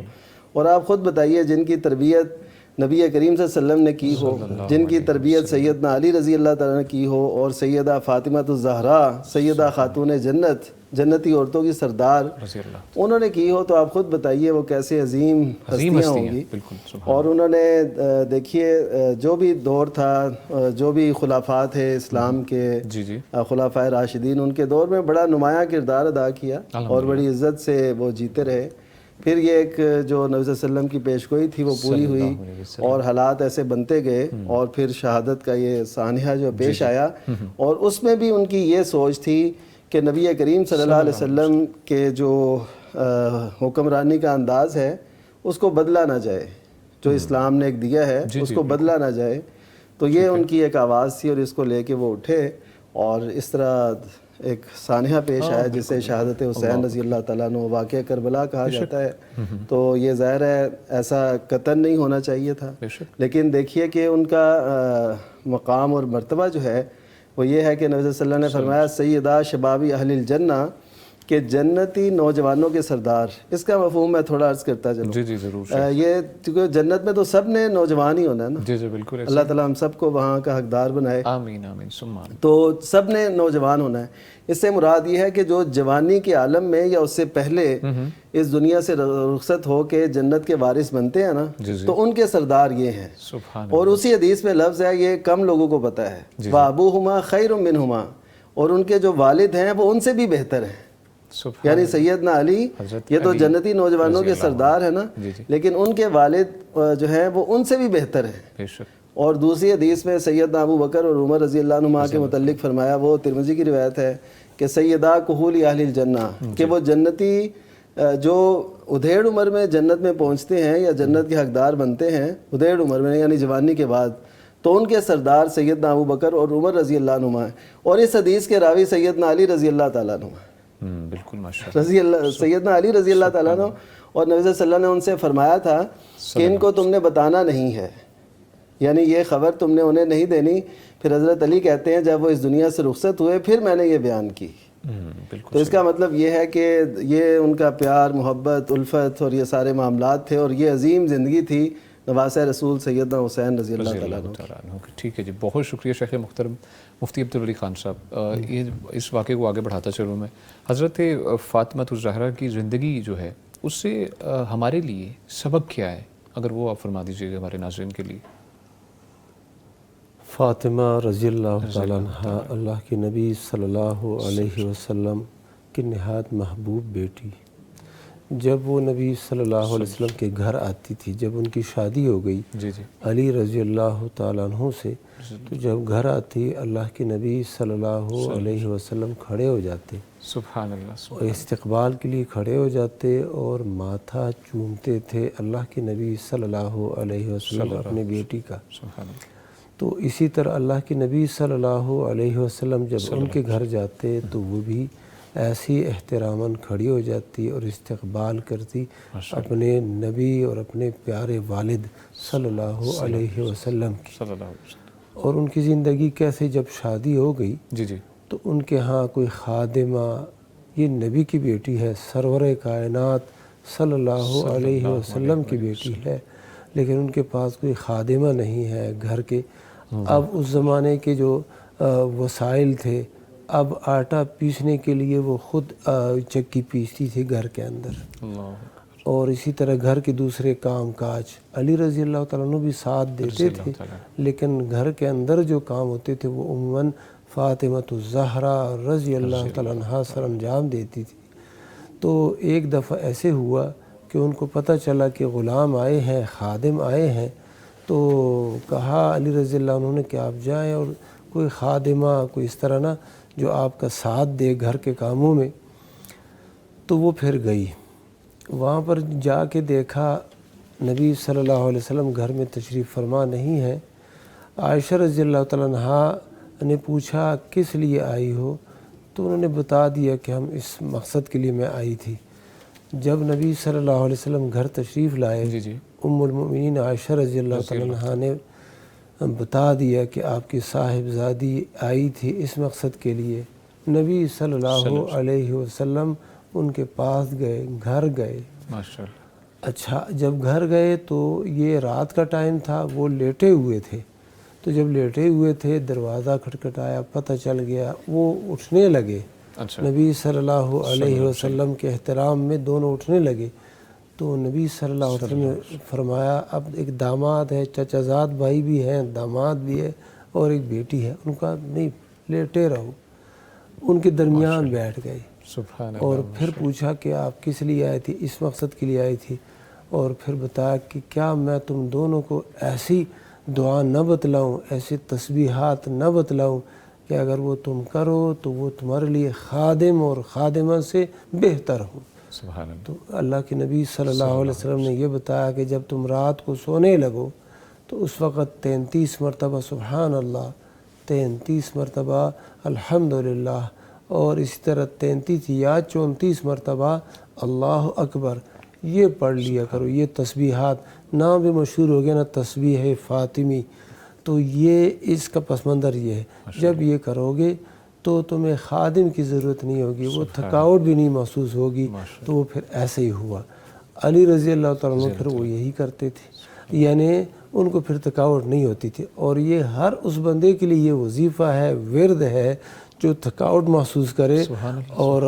S4: اور آپ خود بتائیے جن کی تربیت نبی کریم صلی اللہ علیہ وسلم نے کی ہو، جن کی تربیت سیدنا علی رضی اللہ تعالیٰ نے کی ہو، اور سیدہ فاطمہ الزہرا سیدہ خاتون جنت، جنتی عورتوں کی سردار انہوں نے کی ہو، تو آپ خود بتائیے وہ کیسے عظیم ہستیاں ہوں گی۔ اور انہوں نے دیکھیے جو بھی دور تھا، جو بھی خلافاء تھے اسلام کے، خلفائے راشدین، ان کے دور میں بڑا نمایاں کردار ادا کیا اور بڑی عزت سے وہ جیتے رہے۔ پھر یہ ایک جو نبی صلی اللہ علیہ وسلم کی پیشگوئی تھی وہ پوری ہوئی اور حالات ایسے بنتے گئے، اور پھر شہادت کا یہ سانحہ جو پیش آیا، اور اس میں بھی ان کی یہ سوچ تھی کہ نبی کریم صلی اللہ علیہ وسلم کے جو حکمرانی کا انداز ہے اس کو بدلا نہ جائے، جو اسلام نے ایک دیا ہے اس کو بدلا نہ جائے۔ تو یہ ان کی ایک آواز تھی، اور اس کو لے کے وہ اٹھے، اور اس طرح ایک سانحہ پیش آیا جسے شہادت حسین رضی اللہ تعالیٰ عنہ واقعہ کربلا کہا جاتا ہے۔ تو یہ ظاہر ہے ایسا قطعاً نہیں ہونا چاہیے تھا، لیکن دیکھیے کہ ان کا مقام اور مرتبہ جو ہے وہ یہ ہے کہ نبی صلی اللہ علیہ وسلم نے فرمایا سیدہ شبابی اہل الجنہ، کہ جنتی نوجوانوں کے سردار۔ اس کا مفہوم میں تھوڑا عرض کرتا چلوں۔
S3: جی ضرور۔
S4: یہ کیونکہ جنت میں تو سب نے نوجوان ہی ہونا ہے نا۔
S3: جی بالکل۔ اللہ
S4: تعالیٰ ہم سب کو وہاں کا حقدار بنائے،
S3: آمین آمین ثم آمین۔
S4: تو سب نے نوجوان ہونا ہے۔ اس سے مراد یہ ہے کہ جو جوانی کے عالم میں یا اس سے پہلے اس دنیا سے رخصت ہو کے جنت کے وارث بنتے ہیں نا، تو ان کے سردار یہ ہیں۔ اور اسی حدیث میں لفظ ہے، یہ کم لوگوں کو پتہ ہے، وَأَبُوهُمَا خَيْرٌ مِّنْهُمَا، اور ان کے جو والد ہیں وہ ان سے بھی بہتر ہیں۔ یعنی سیدنا علی یہ تو جنتی نوجوانوں کے سردار ہیں نا، لیکن ان کے والد جو ہیں وہ ان سے بھی بہتر ہیں۔ اور دوسری حدیث میں سیدنا ابو بکر اور عمر رضی اللہ عنہما کے متعلق فرمایا، وہ ترمذی کی روایت ہے کہ سیدہ کحول اہل الجنہ، کہ وہ جنتی جو ادھیڑ عمر میں جنت میں پہنچتے ہیں یا جنت کے حقدار بنتے ہیں ادھیڑ عمر میں یعنی جوانی کے بعد، تو ان کے سردار سیدنا ابو بکر اور عمر رضی اللہ عنہما ہیں، اور اس حدیث کے راوی سیدنا علی رضی اللہ تعالیٰ عنہ ہیں۔
S3: بالکل ماشاءاللہ،
S4: سیدنا علی رضی اللہ تعالیٰ عنہ، اور نبی صلی اللہ علیہ وسلم نے ان سے فرمایا تھا کہ ان کو تم نے بتانا نہیں ہے، یعنی یہ خبر تم نے انہیں نہیں دینی۔ پھر حضرت علی کہتے ہیں جب وہ اس دنیا سے رخصت ہوئے پھر میں نے یہ بیان کی۔ تو اس کا مطلب یہ ہے کہ یہ ان کا پیار، محبت، الفت اور یہ سارے معاملات تھے، اور یہ عظیم زندگی تھی نواسہ رسول سیدنا حسین رضی اللہ تعالیٰ عنہ۔
S3: ٹھیک ہے جی، بہت شکریہ شیخ محترم مفتی عبدالولی خان صاحب۔ یہ اس واقعے کو آگے بڑھاتا چلوں میں، حضرت فاطمہ الزہرا کی زندگی جو ہے اس سے ہمارے لیے سبق کیا ہے، اگر وہ آپ فرما دیجیے گا ہمارے ناظرین کے لیے۔
S2: فاطمہ رضی اللہ تعالیٰ عنہ اللہ کے نبی صلی اللہ علیہ وسلم کی نہایت محبوب بیٹی، جب وہ نبی صلی اللہ علیہ وسلم کے گھر آتی تھی، جب ان کی شادی ہو گئی علی رضی اللہ تعالیٰ عنہ سے، تو جب گھر آتی اللہ کے نبی صلی اللہ علیہ وسلم کھڑے ہو جاتے،
S3: سبحان اللہ،
S2: اور استقبال کے لیے کھڑے ہو جاتے اور ماتھا چومتے تھے اللہ کے نبی صلی اللہ علیہ وسلم اپنی بیٹی کا۔ تو اسی طرح اللہ کے نبی صلی اللہ علیہ وسلم جب ان کے گھر جاتے تو وہ بھی ایسی احتراماً کھڑی ہو جاتی اور استقبال کرتی اپنے نبی اور اپنے پیارے والد صلی اللہ علیہ وسلم کی۔ اور ان کی زندگی کیسے، جب شادی ہو گئی تو ان کے ہاں کوئی خادمہ، یہ نبی کی بیٹی ہے، سرور کائنات صلی اللہ علیہ وسلم کی بیٹی ہے، لیکن ان کے پاس کوئی خادمہ نہیں ہے گھر کے۔ اب اس زمانے کے جو وسائل تھے، اب آٹا پیسنے کے لیے وہ خود چکی پیستی تھی گھر کے اندر، اور اسی طرح گھر کے دوسرے کام کاج علی رضی اللہ تعالیٰ عنہ بھی ساتھ دیتے تھے، لیکن گھر کے اندر جو کام ہوتے تھے وہ عموماً فاطمہ الزہرا رضی اللہ تعالیٰ عنہ سر انجام دیتی تھی۔ تو ایک دفعہ ایسے ہوا کہ ان کو پتہ چلا کہ غلام آئے ہیں، خادم آئے ہیں، تو کہا علی رضی اللہ عنہ نے کہ آپ جائیں اور کوئی خادمہ، کوئی اس طرح نا جو آپ کا ساتھ دے گھر کے کاموں میں۔ تو وہ پھر گئی، وہاں پر جا کے دیکھا نبی صلی اللہ علیہ وسلم گھر میں تشریف فرما نہیں ہے۔ عائشہ رضی اللہ تعالیٰ عنہ نے پوچھا کس لیے آئی ہو، تو انہوں نے بتا دیا کہ ہم اس مقصد کے لیے میں آئی تھی۔ جب نبی صلی اللہ علیہ وسلم گھر تشریف لائے، ام المؤمنین عائشہ رضی اللہ تعالیٰ عنہ نے بتا دیا کہ آپ کی صاحبزادی آئی تھی اس مقصد کے لیے۔ نبی صلی اللہ علیہ وسلم ان کے پاس گئے، گھر گئے۔ اچھا، جب گھر گئے تو یہ رات کا ٹائم تھا، وہ لیٹے ہوئے تھے، تو جب لیٹے ہوئے تھے دروازہ کھٹکھٹایا، پتہ چل گیا، وہ اٹھنے لگے۔ نبی صلی اللہ علیہ وسلم کے احترام میں دونوں اٹھنے لگے، تو نبی صلی اللہ علیہ وسلم نے فرمایا اب ایک داماد ہے، چچا زاد بھائی بھی ہیں، داماد بھی ہے اور ایک بیٹی ہے، ان کا نہیں لیٹے رہو۔ ان کے درمیان بیٹھ گئے اور پھر پوچھا کہ آپ کس لیے آئے تھی، اس مقصد کے لیے آئی تھی، اور پھر بتایا کہ کیا میں تم دونوں کو ایسی دعا نہ بتلاؤں، ایسے تسبیحات نہ بتلاؤں کہ اگر وہ تم کرو تو وہ تمہارے لیے خادم اور خادمہ سے بہتر ہو۔ تو اللہ کے نبی صلی اللہ علیہ وسلم نے یہ بتایا کہ جب تم رات کو سونے لگو تو اس وقت 33 مرتبہ سبحان اللہ، 33 مرتبہ الحمدللہ، اور اسی طرح 33 یا 34 مرتبہ اللہ اکبر، یہ پڑھ لیا کرو۔ یہ تسبیحات نام بھی مشہور ہو گیا نا، تسبیح فاطمی، تو یہ اس کا پس منظر یہ ہے۔ جب یہ کرو گے تو تمہیں خادم کی ضرورت نہیں ہوگی، وہ تھکاوٹ بھی نہیں محسوس ہوگی۔ تو وہ پھر ایسے ہی ہوا۔ علی رضی اللہ تعالیٰ عنہ پھر وہ یہی کرتے تھے، یعنی ان کو پھر تھکاوٹ نہیں ہوتی تھی۔ اور یہ ہر اس بندے کے لیے یہ وظیفہ ہے، ورد ہے، جو تھکاوٹ محسوس کرے اور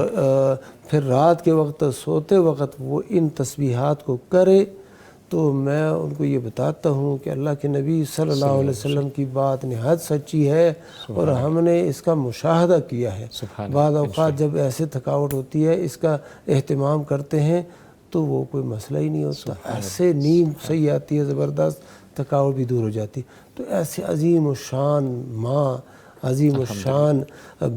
S2: پھر رات کے وقت سوتے وقت وہ ان تسبیحات کو کرے۔ تو میں ان کو یہ بتاتا ہوں کہ اللہ کے نبی صلی اللہ علیہ وسلم کی بات نہایت سچی ہے، اور ہم نے اس کا مشاہدہ کیا ہے۔ بعض اوقات جب ایسے تھکاوٹ ہوتی ہے، اس کا اہتمام کرتے ہیں تو وہ کوئی مسئلہ ہی نہیں ہوتا، ایسے نیند صحیح آتی ہے، زبردست، تھکاوٹ بھی دور ہو جاتی۔ تو ایسے عظیم و شان ماں عظیم الشان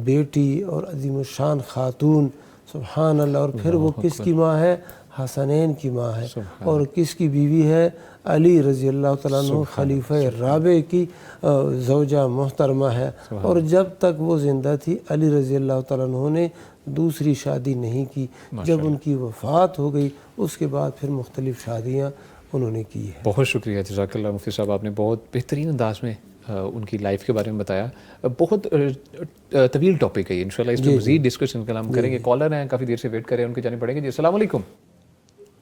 S2: بیٹی اور عظیم الشان خاتون، سبحان اللہ. اور پھر وہ کس کی ماں ہے؟ حسنین کی ماں ہے. اور کس کی بیوی ہے؟ علی رضی اللہ تعالیٰ عنہ خلیفہ رابع کی زوجہ محترمہ ہے. اور جب تک وہ زندہ تھی علی رضی اللہ تعالیٰ عنہ نے دوسری شادی نہیں کی. جب ان کی وفات ہو گئی اس کے بعد پھر مختلف شادیاں انہوں نے کی ہے.
S3: بہت شکریہ، جزاک اللہ مفتی صاحب، آپ نے بہت بہترین انداز میں ان کی لائف کے بارے میں بتایا. بہت طویل ٹاپک ہے انشاءاللہ، اس پہ مزید ڈسکشن کا ہم کریں گے. کالر ہیں کافی دیر سے ویٹ کر رہے ہیں، ان کے جانے پڑیں گے. جی السلام علیکم.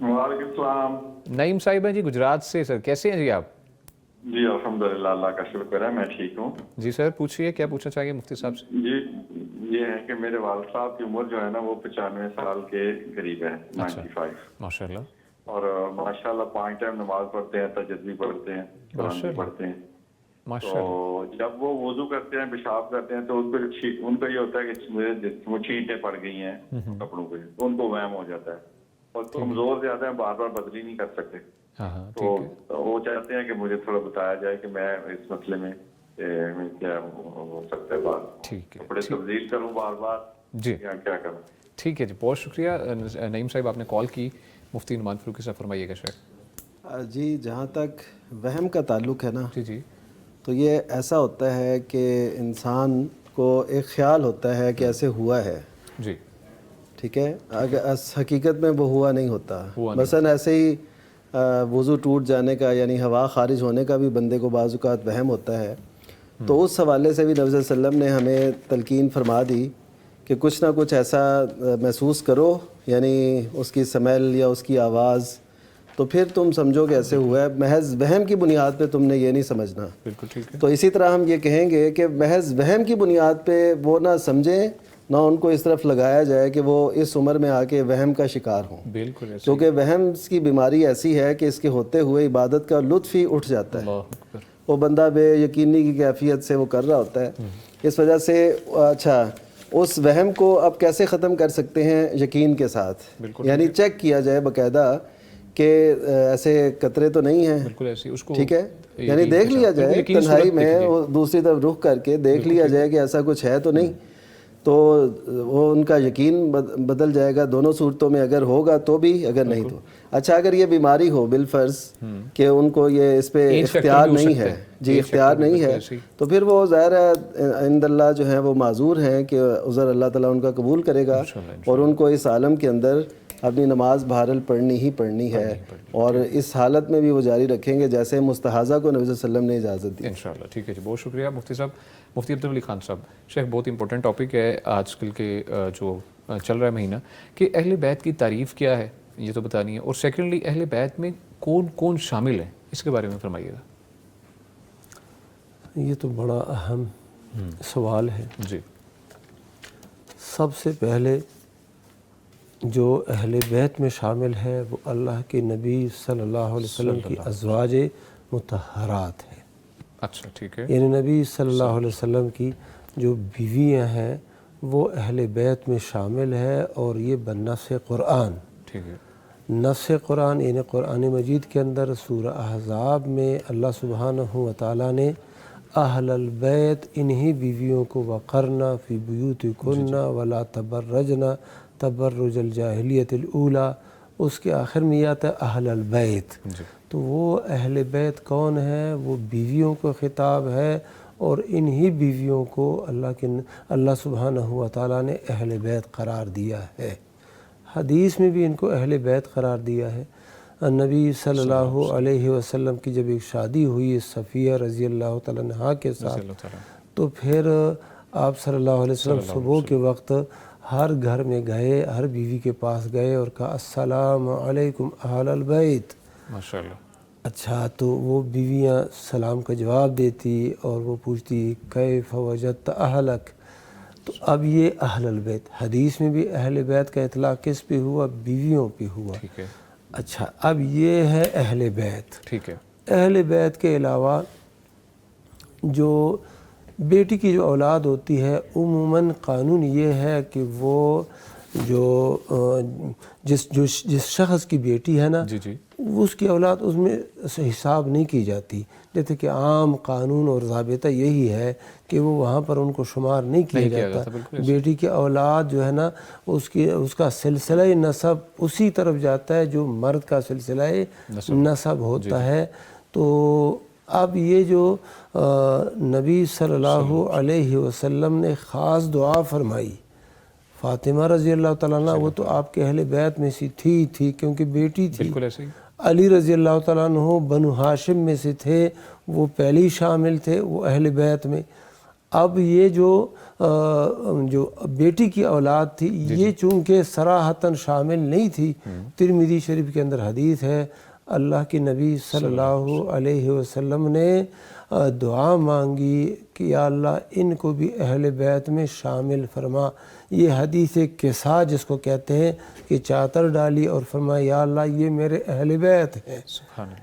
S6: وعلیکم السلام.
S3: نعیم صاحب ہیں جی گجرات سے. سر کیسے ہیں جی آپ؟
S6: جی الحمدللہ، اللہ کا شکر ہے، میں ٹھیک ہوں.
S3: جی سر پوچھیے، کیا پوچھنا چاہیے مفتی صاحب سے؟
S6: جی یہ ہے کہ میرے والد صاحب کی عمر جو ہے نا وہ 95 سال کے قریب ہے، 95.
S3: ماشاء اللہ.
S6: اور ماشاء اللہ 5 ٹائم نماز پڑھتے ہیں، تجدید پڑھتے ہیں، قرآن بھی پڑھتے ہیں. تو جب وہ وضو کرتے ہیں، پیشاب کرتے ہیں، تو ان کو یہ ہوتا ہے کہ وہ چھینٹیں پڑ گئی ہیں کپڑوں پہ، تو ان کو وہم ہو جاتا ہے. اور کمزور زیادہ ہیں، بار بار بدلی نہیں کر سکتے. تو وہ چاہتے ہیں کہ مجھے تھوڑا بتایا جائے کہ میں اس مسئلے میں کیا ہو سکتا ہے. بات کپڑے تبدیل کروں بار بار یا کیا کروں؟
S3: ٹھیک ہے جی، بہت شکریہ نعیم صاحب، آپ نے کال کی. مفتی نعمان فاروقی صاحب فرمائیے گا شاید.
S4: جی جہاں تک وہم کا تعلق ہے نا،
S3: جی
S4: تو یہ ایسا ہوتا ہے کہ انسان کو ایک خیال ہوتا ہے کہ ایسے ہوا ہے.
S3: جی
S4: ٹھیک ہے، اگر حقیقت میں وہ ہوا نہیں ہوتا. مثلا ایسے ہی وضو ٹوٹ جانے کا یعنی ہوا خارج ہونے کا بھی بندے کو بعض اوقات وہم ہوتا ہے. تو اس حوالے سے بھی نبی صلی اللہ علیہ وسلم نے ہمیں تلقین فرما دی کہ کچھ نہ کچھ ایسا محسوس کرو، یعنی اس کی سمیل یا اس کی آواز، تو پھر تم سمجھو کہ ایسے ہوا ہے. محض وہم کی بنیاد پہ تم نے یہ نہیں سمجھنا.
S3: بالکل ٹھیک ہے.
S4: تو اسی طرح ہم یہ کہیں گے کہ محض وہم کی بنیاد پہ وہ نہ سمجھیں، نہ ان کو اس طرف لگایا جائے کہ وہ اس عمر میں آ کے وہم کا شکار ہوں.
S3: بالکل،
S4: کیونکہ وہم کی بیماری ایسی ہے کہ اس کے ہوتے ہوئے عبادت کا لطف ہی اٹھ جاتا ہے. وہ بندہ بے یقینی کی کیفیت سے وہ کر رہا ہوتا ہے. اس وجہ سے اچھا اس وہم کو اب کیسے ختم کر سکتے ہیں؟ یقین کے ساتھ، یعنی چیک کیا جائے باقاعدہ کہ ایسے قطرے تو نہیں ہیں.
S3: بالکل ایسی اس کو
S4: ٹھیک ہے، یعنی دیکھ لیا جائے تنہائی میں، دوسری طرف رخ کر کے دیکھ لیا جائے کہ ایسا کچھ ہے تو نہیں. تو وہ ان کا یقین بدل جائے گا دونوں صورتوں میں، اگر ہوگا تو بھی، اگر نہیں تو. اچھا اگر یہ بیماری ہو بالفرض کہ ان کو یہ اس پہ اختیار نہیں ہے، جی اختیار نہیں ہے، تو پھر وہ ظاہر ہے عند اللہ جو ہیں وہ معذور ہیں کہ عذر اللہ تعالیٰ ان کا قبول کرے گا. اور ان کو اس عالم کے اندر اپنی نماز بہرحال پڑھنی ہی پڑھنی ہے، اور اس حالت میں بھی وہ جاری رکھیں گے جیسے مستحاضہ کو نبی صلی اللہ علیہ وسلم نے اجازت دی.
S3: انشاءاللہ. ٹھیک ہے جی، بہت شکریہ مفتی صاحب. مفتی عبدالولی خان صاحب، شیخ بہت امپورٹنٹ ٹاپک ہے آج کل کے جو چل رہا ہے مہینہ، کہ اہل بیت کی تعریف کیا ہے یہ تو بتانی ہے، اور سیکنڈلی اہل بیت میں کون کون شامل ہیں اس کے بارے میں فرمائیے گا.
S2: یہ تو بڑا اہم سوال ہے.
S3: جی
S2: سب سے پہلے جو اہل بیت میں شامل ہے وہ اللہ کے نبی صلی اللہ علیہ وسلم کی ازواج مطہرات ہیں.
S3: اچھا ٹھیک ہے.
S2: یعنی نبی صلی اللہ علیہ وسلم کی جو بیویاں ہیں وہ اہل بیت میں شامل ہے، اور یہ بنص قرآن.
S3: ٹھیک ہے.
S2: نص قرآن یعنی قرآن مجید کے اندر سورہ احزاب میں اللہ سبحانہ و تعالیٰ نے اہل البیت انہی بیویوں کو وقرنا فی بیوتکن ولا تبرجنا تبرج الجاہلیت الاولی، اس کے آخر میں یہ آتا ہے اہل البیت. تو وہ اہل بیت کون ہے؟ وہ بیویوں کو خطاب ہے، اور انہی بیویوں کو اللہ سبحانہ و تعالیٰ نے اہل بیت قرار دیا ہے. حدیث میں بھی ان کو اہل بیت قرار دیا ہے. نبی صلی اللہ علیہ وسلم کی جب ایک شادی ہوئی صفیہ رضی اللہ تعالیٰ عنہا کے ساتھ، تو پھر آپ صلی اللہ علیہ وسلم صبح کے وقت ہر گھر میں گئے، ہر بیوی کے پاس گئے اور کہا السلام علیکم اہل البیت.
S3: ماشاءاللہ.
S2: اچھا تو وہ بیویاں سلام کا جواب دیتی اور وہ پوچھتی کیف وجدت اہلک. تو اب یہ اہل البیت، حدیث میں بھی اہل بیت کا اطلاق کس پہ ہوا؟ بیویوں پہ ہوا.
S3: ٹھیک ہے.
S2: اچھا اب یہ ہے اہل بیت.
S3: ٹھیک ہے.
S2: اہل بیت کے علاوہ جو بیٹی کی جو اولاد ہوتی ہے عموماً قانون یہ ہے کہ وہ جس شخص کی بیٹی ہے نا
S3: جی جی
S2: اس کی اولاد اس میں حساب نہیں کی جاتی، جیسے کہ عام قانون اور ضابطہ یہی ہے کہ وہ وہاں پر ان کو شمار نہیں کیا جاتا۔ بیٹی کی اولاد جو ہے نا اس کا سلسلہ نسب اسی طرف جاتا ہے جو مرد کا سلسلہ نسب ہوتا ہے۔ تو اب یہ جو نبی صلی اللہ علیہ وسلم نے خاص دعا فرمائی فاطمہ رضی اللہ تعالیٰ عنہ، وہ تو آپ کے اہل بیت میں سے تھی کیونکہ بیٹی تھی۔
S3: بالکل ایسے ہی
S2: علی رضی اللہ تعالیٰ عنہ بنو ہاشم میں سے تھے، وہ پہلی شامل تھے وہ اہل بیت میں۔ اب یہ جو بیٹی کی اولاد تھی یہ چونکہ صراحتاً شامل نہیں تھی، ترمذی شریف کے اندر حدیث ہے اللہ کے نبی صلی اللہ علیہ وسلم نے دعا مانگی کہ یا اللہ ان کو بھی اہل بیت میں شامل فرما۔ یہ حدیث کسا جس کو کہتے ہیں کہ چادر ڈالی اور فرمایا یا اللہ یہ میرے اہل بیت ہیں،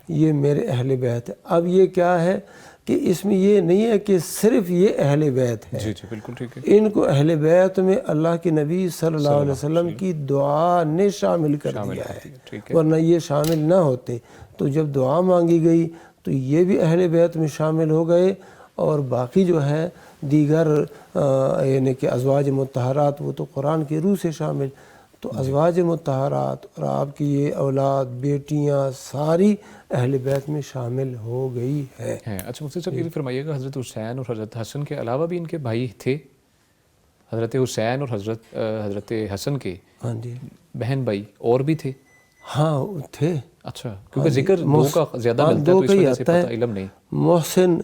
S2: یہ میرے اہل بیت ہے۔ اب یہ کیا ہے کہ اس میں یہ نہیں ہے کہ صرف یہ اہل بیت ہے،
S3: جی جی بالکل ٹھیک ہے،
S2: ان کو اہل بیت میں اللہ کے نبی صلی اللہ علیہ وسلم کی دعا نے شامل کر دیا ہے، ورنہ یہ شامل نہ ہوتے۔ تو جب دعا مانگی گئی تو یہ بھی اہل بیت میں شامل ہو گئے، اور باقی جو ہے دیگر یعنی کہ ازواج مطہرات وہ تو قرآن کی روح سے شامل۔ تو ازواج مطہرات اور آپ کی یہ اولاد بیٹیاں ساری اہل بیت میں شامل ہو گئی ہے۔
S3: اچھا مفتی صاحب یہ بھی فرمائیے گا حضرت حسین اور حضرت حسن کے علاوہ بھی ان کے بھائی تھے؟ حضرت حسین اور حضرت حسن کے
S2: ہاں جی
S3: بہن بھائی اور بھی تھے؟
S2: ہاں تھے۔
S3: اچھا کیونکہ ذکر دو کا زیادہ ملتا ہے تو اس وجہ سے پتہ علم نہیں۔
S2: محسن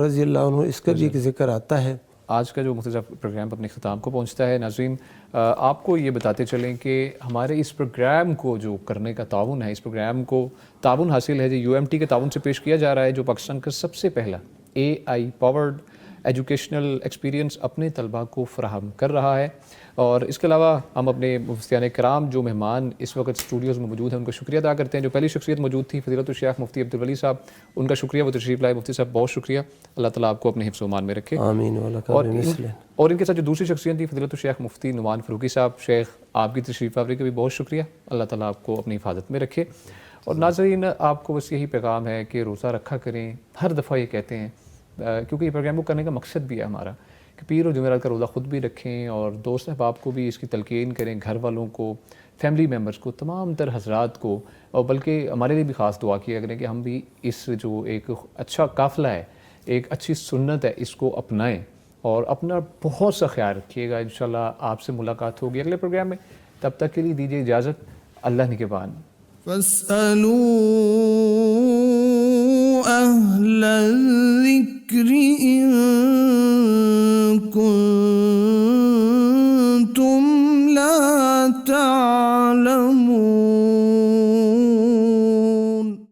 S2: رضی اللہ عنہ اس کا بھی ایک ذکر آتا ہے۔
S3: آج کا جو مفتی صاحب پروگرام اپنے اختتام کو پہنچتا ہے، ناظرین آپ کو یہ بتاتے چلیں کہ ہمارے اس پروگرام کو جو کرنے کا تعاون ہے، اس پروگرام کو تعاون حاصل ہے جو UMT کے تعاون سے پیش کیا جا رہا ہے، جو پاکستان کا سب سے پہلا AI پاورڈ ایجوکیشنل ایکسپیرینس اپنے طلباء کو فراہم کر رہا ہے۔ اور اس کے علاوہ ہم اپنے مفتیان کرام جو مہمان اس وقت اسٹوڈیوز میں موجود ہیں ان کا شکریہ ادا کرتے ہیں۔ جو پہلی شخصیت موجود تھی فضیلت الشیخ مفتی عبدالولی صاحب، ان کا شکریہ، وہ تشریف لائے۔ مفتی صاحب بہت شکریہ، اللہ تعالیٰ آپ کو اپنے حفظ و امان میں رکھے،
S2: آمین۔
S3: اور ان کے ساتھ جو دوسری شخصیت تھی فضیلت الشیخ مفتی نعمان فاروقی صاحب، شیخ آپ کی تشریف آوری کا بھی بہت شکریہ، اللہ تعالیٰ آپ کو اپنی حفاظت میں رکھے۔ اور ناظرین آپ کو بس یہی پیغام ہے کہ روزہ رکھا کریں، ہر دفعہ یہ کہتے ہیں کیونکہ یہ پروگرام کو کرنے کا مقصد بھی ہے ہمارا کہ پیر و جمعرات کا روزہ خود بھی رکھیں اور دوست احباب کو بھی اس کی تلقین کریں، گھر والوں کو، فیملی ممبرز کو، تمام تر حضرات کو، اور بلکہ ہمارے لیے بھی خاص دعا کیا کریں کہ ہم بھی اس جو ایک اچھا قافلہ ہے، ایک اچھی سنت ہے، اس کو اپنائیں اور اپنا بہت سا خیال رکھیے گا۔ انشاءاللہ آپ سے ملاقات ہوگی اگلے پروگرام میں، تب تک کے لیے دیجیے اجازت، اللہ نگہبان۔
S1: أهل الذكر إن كنتم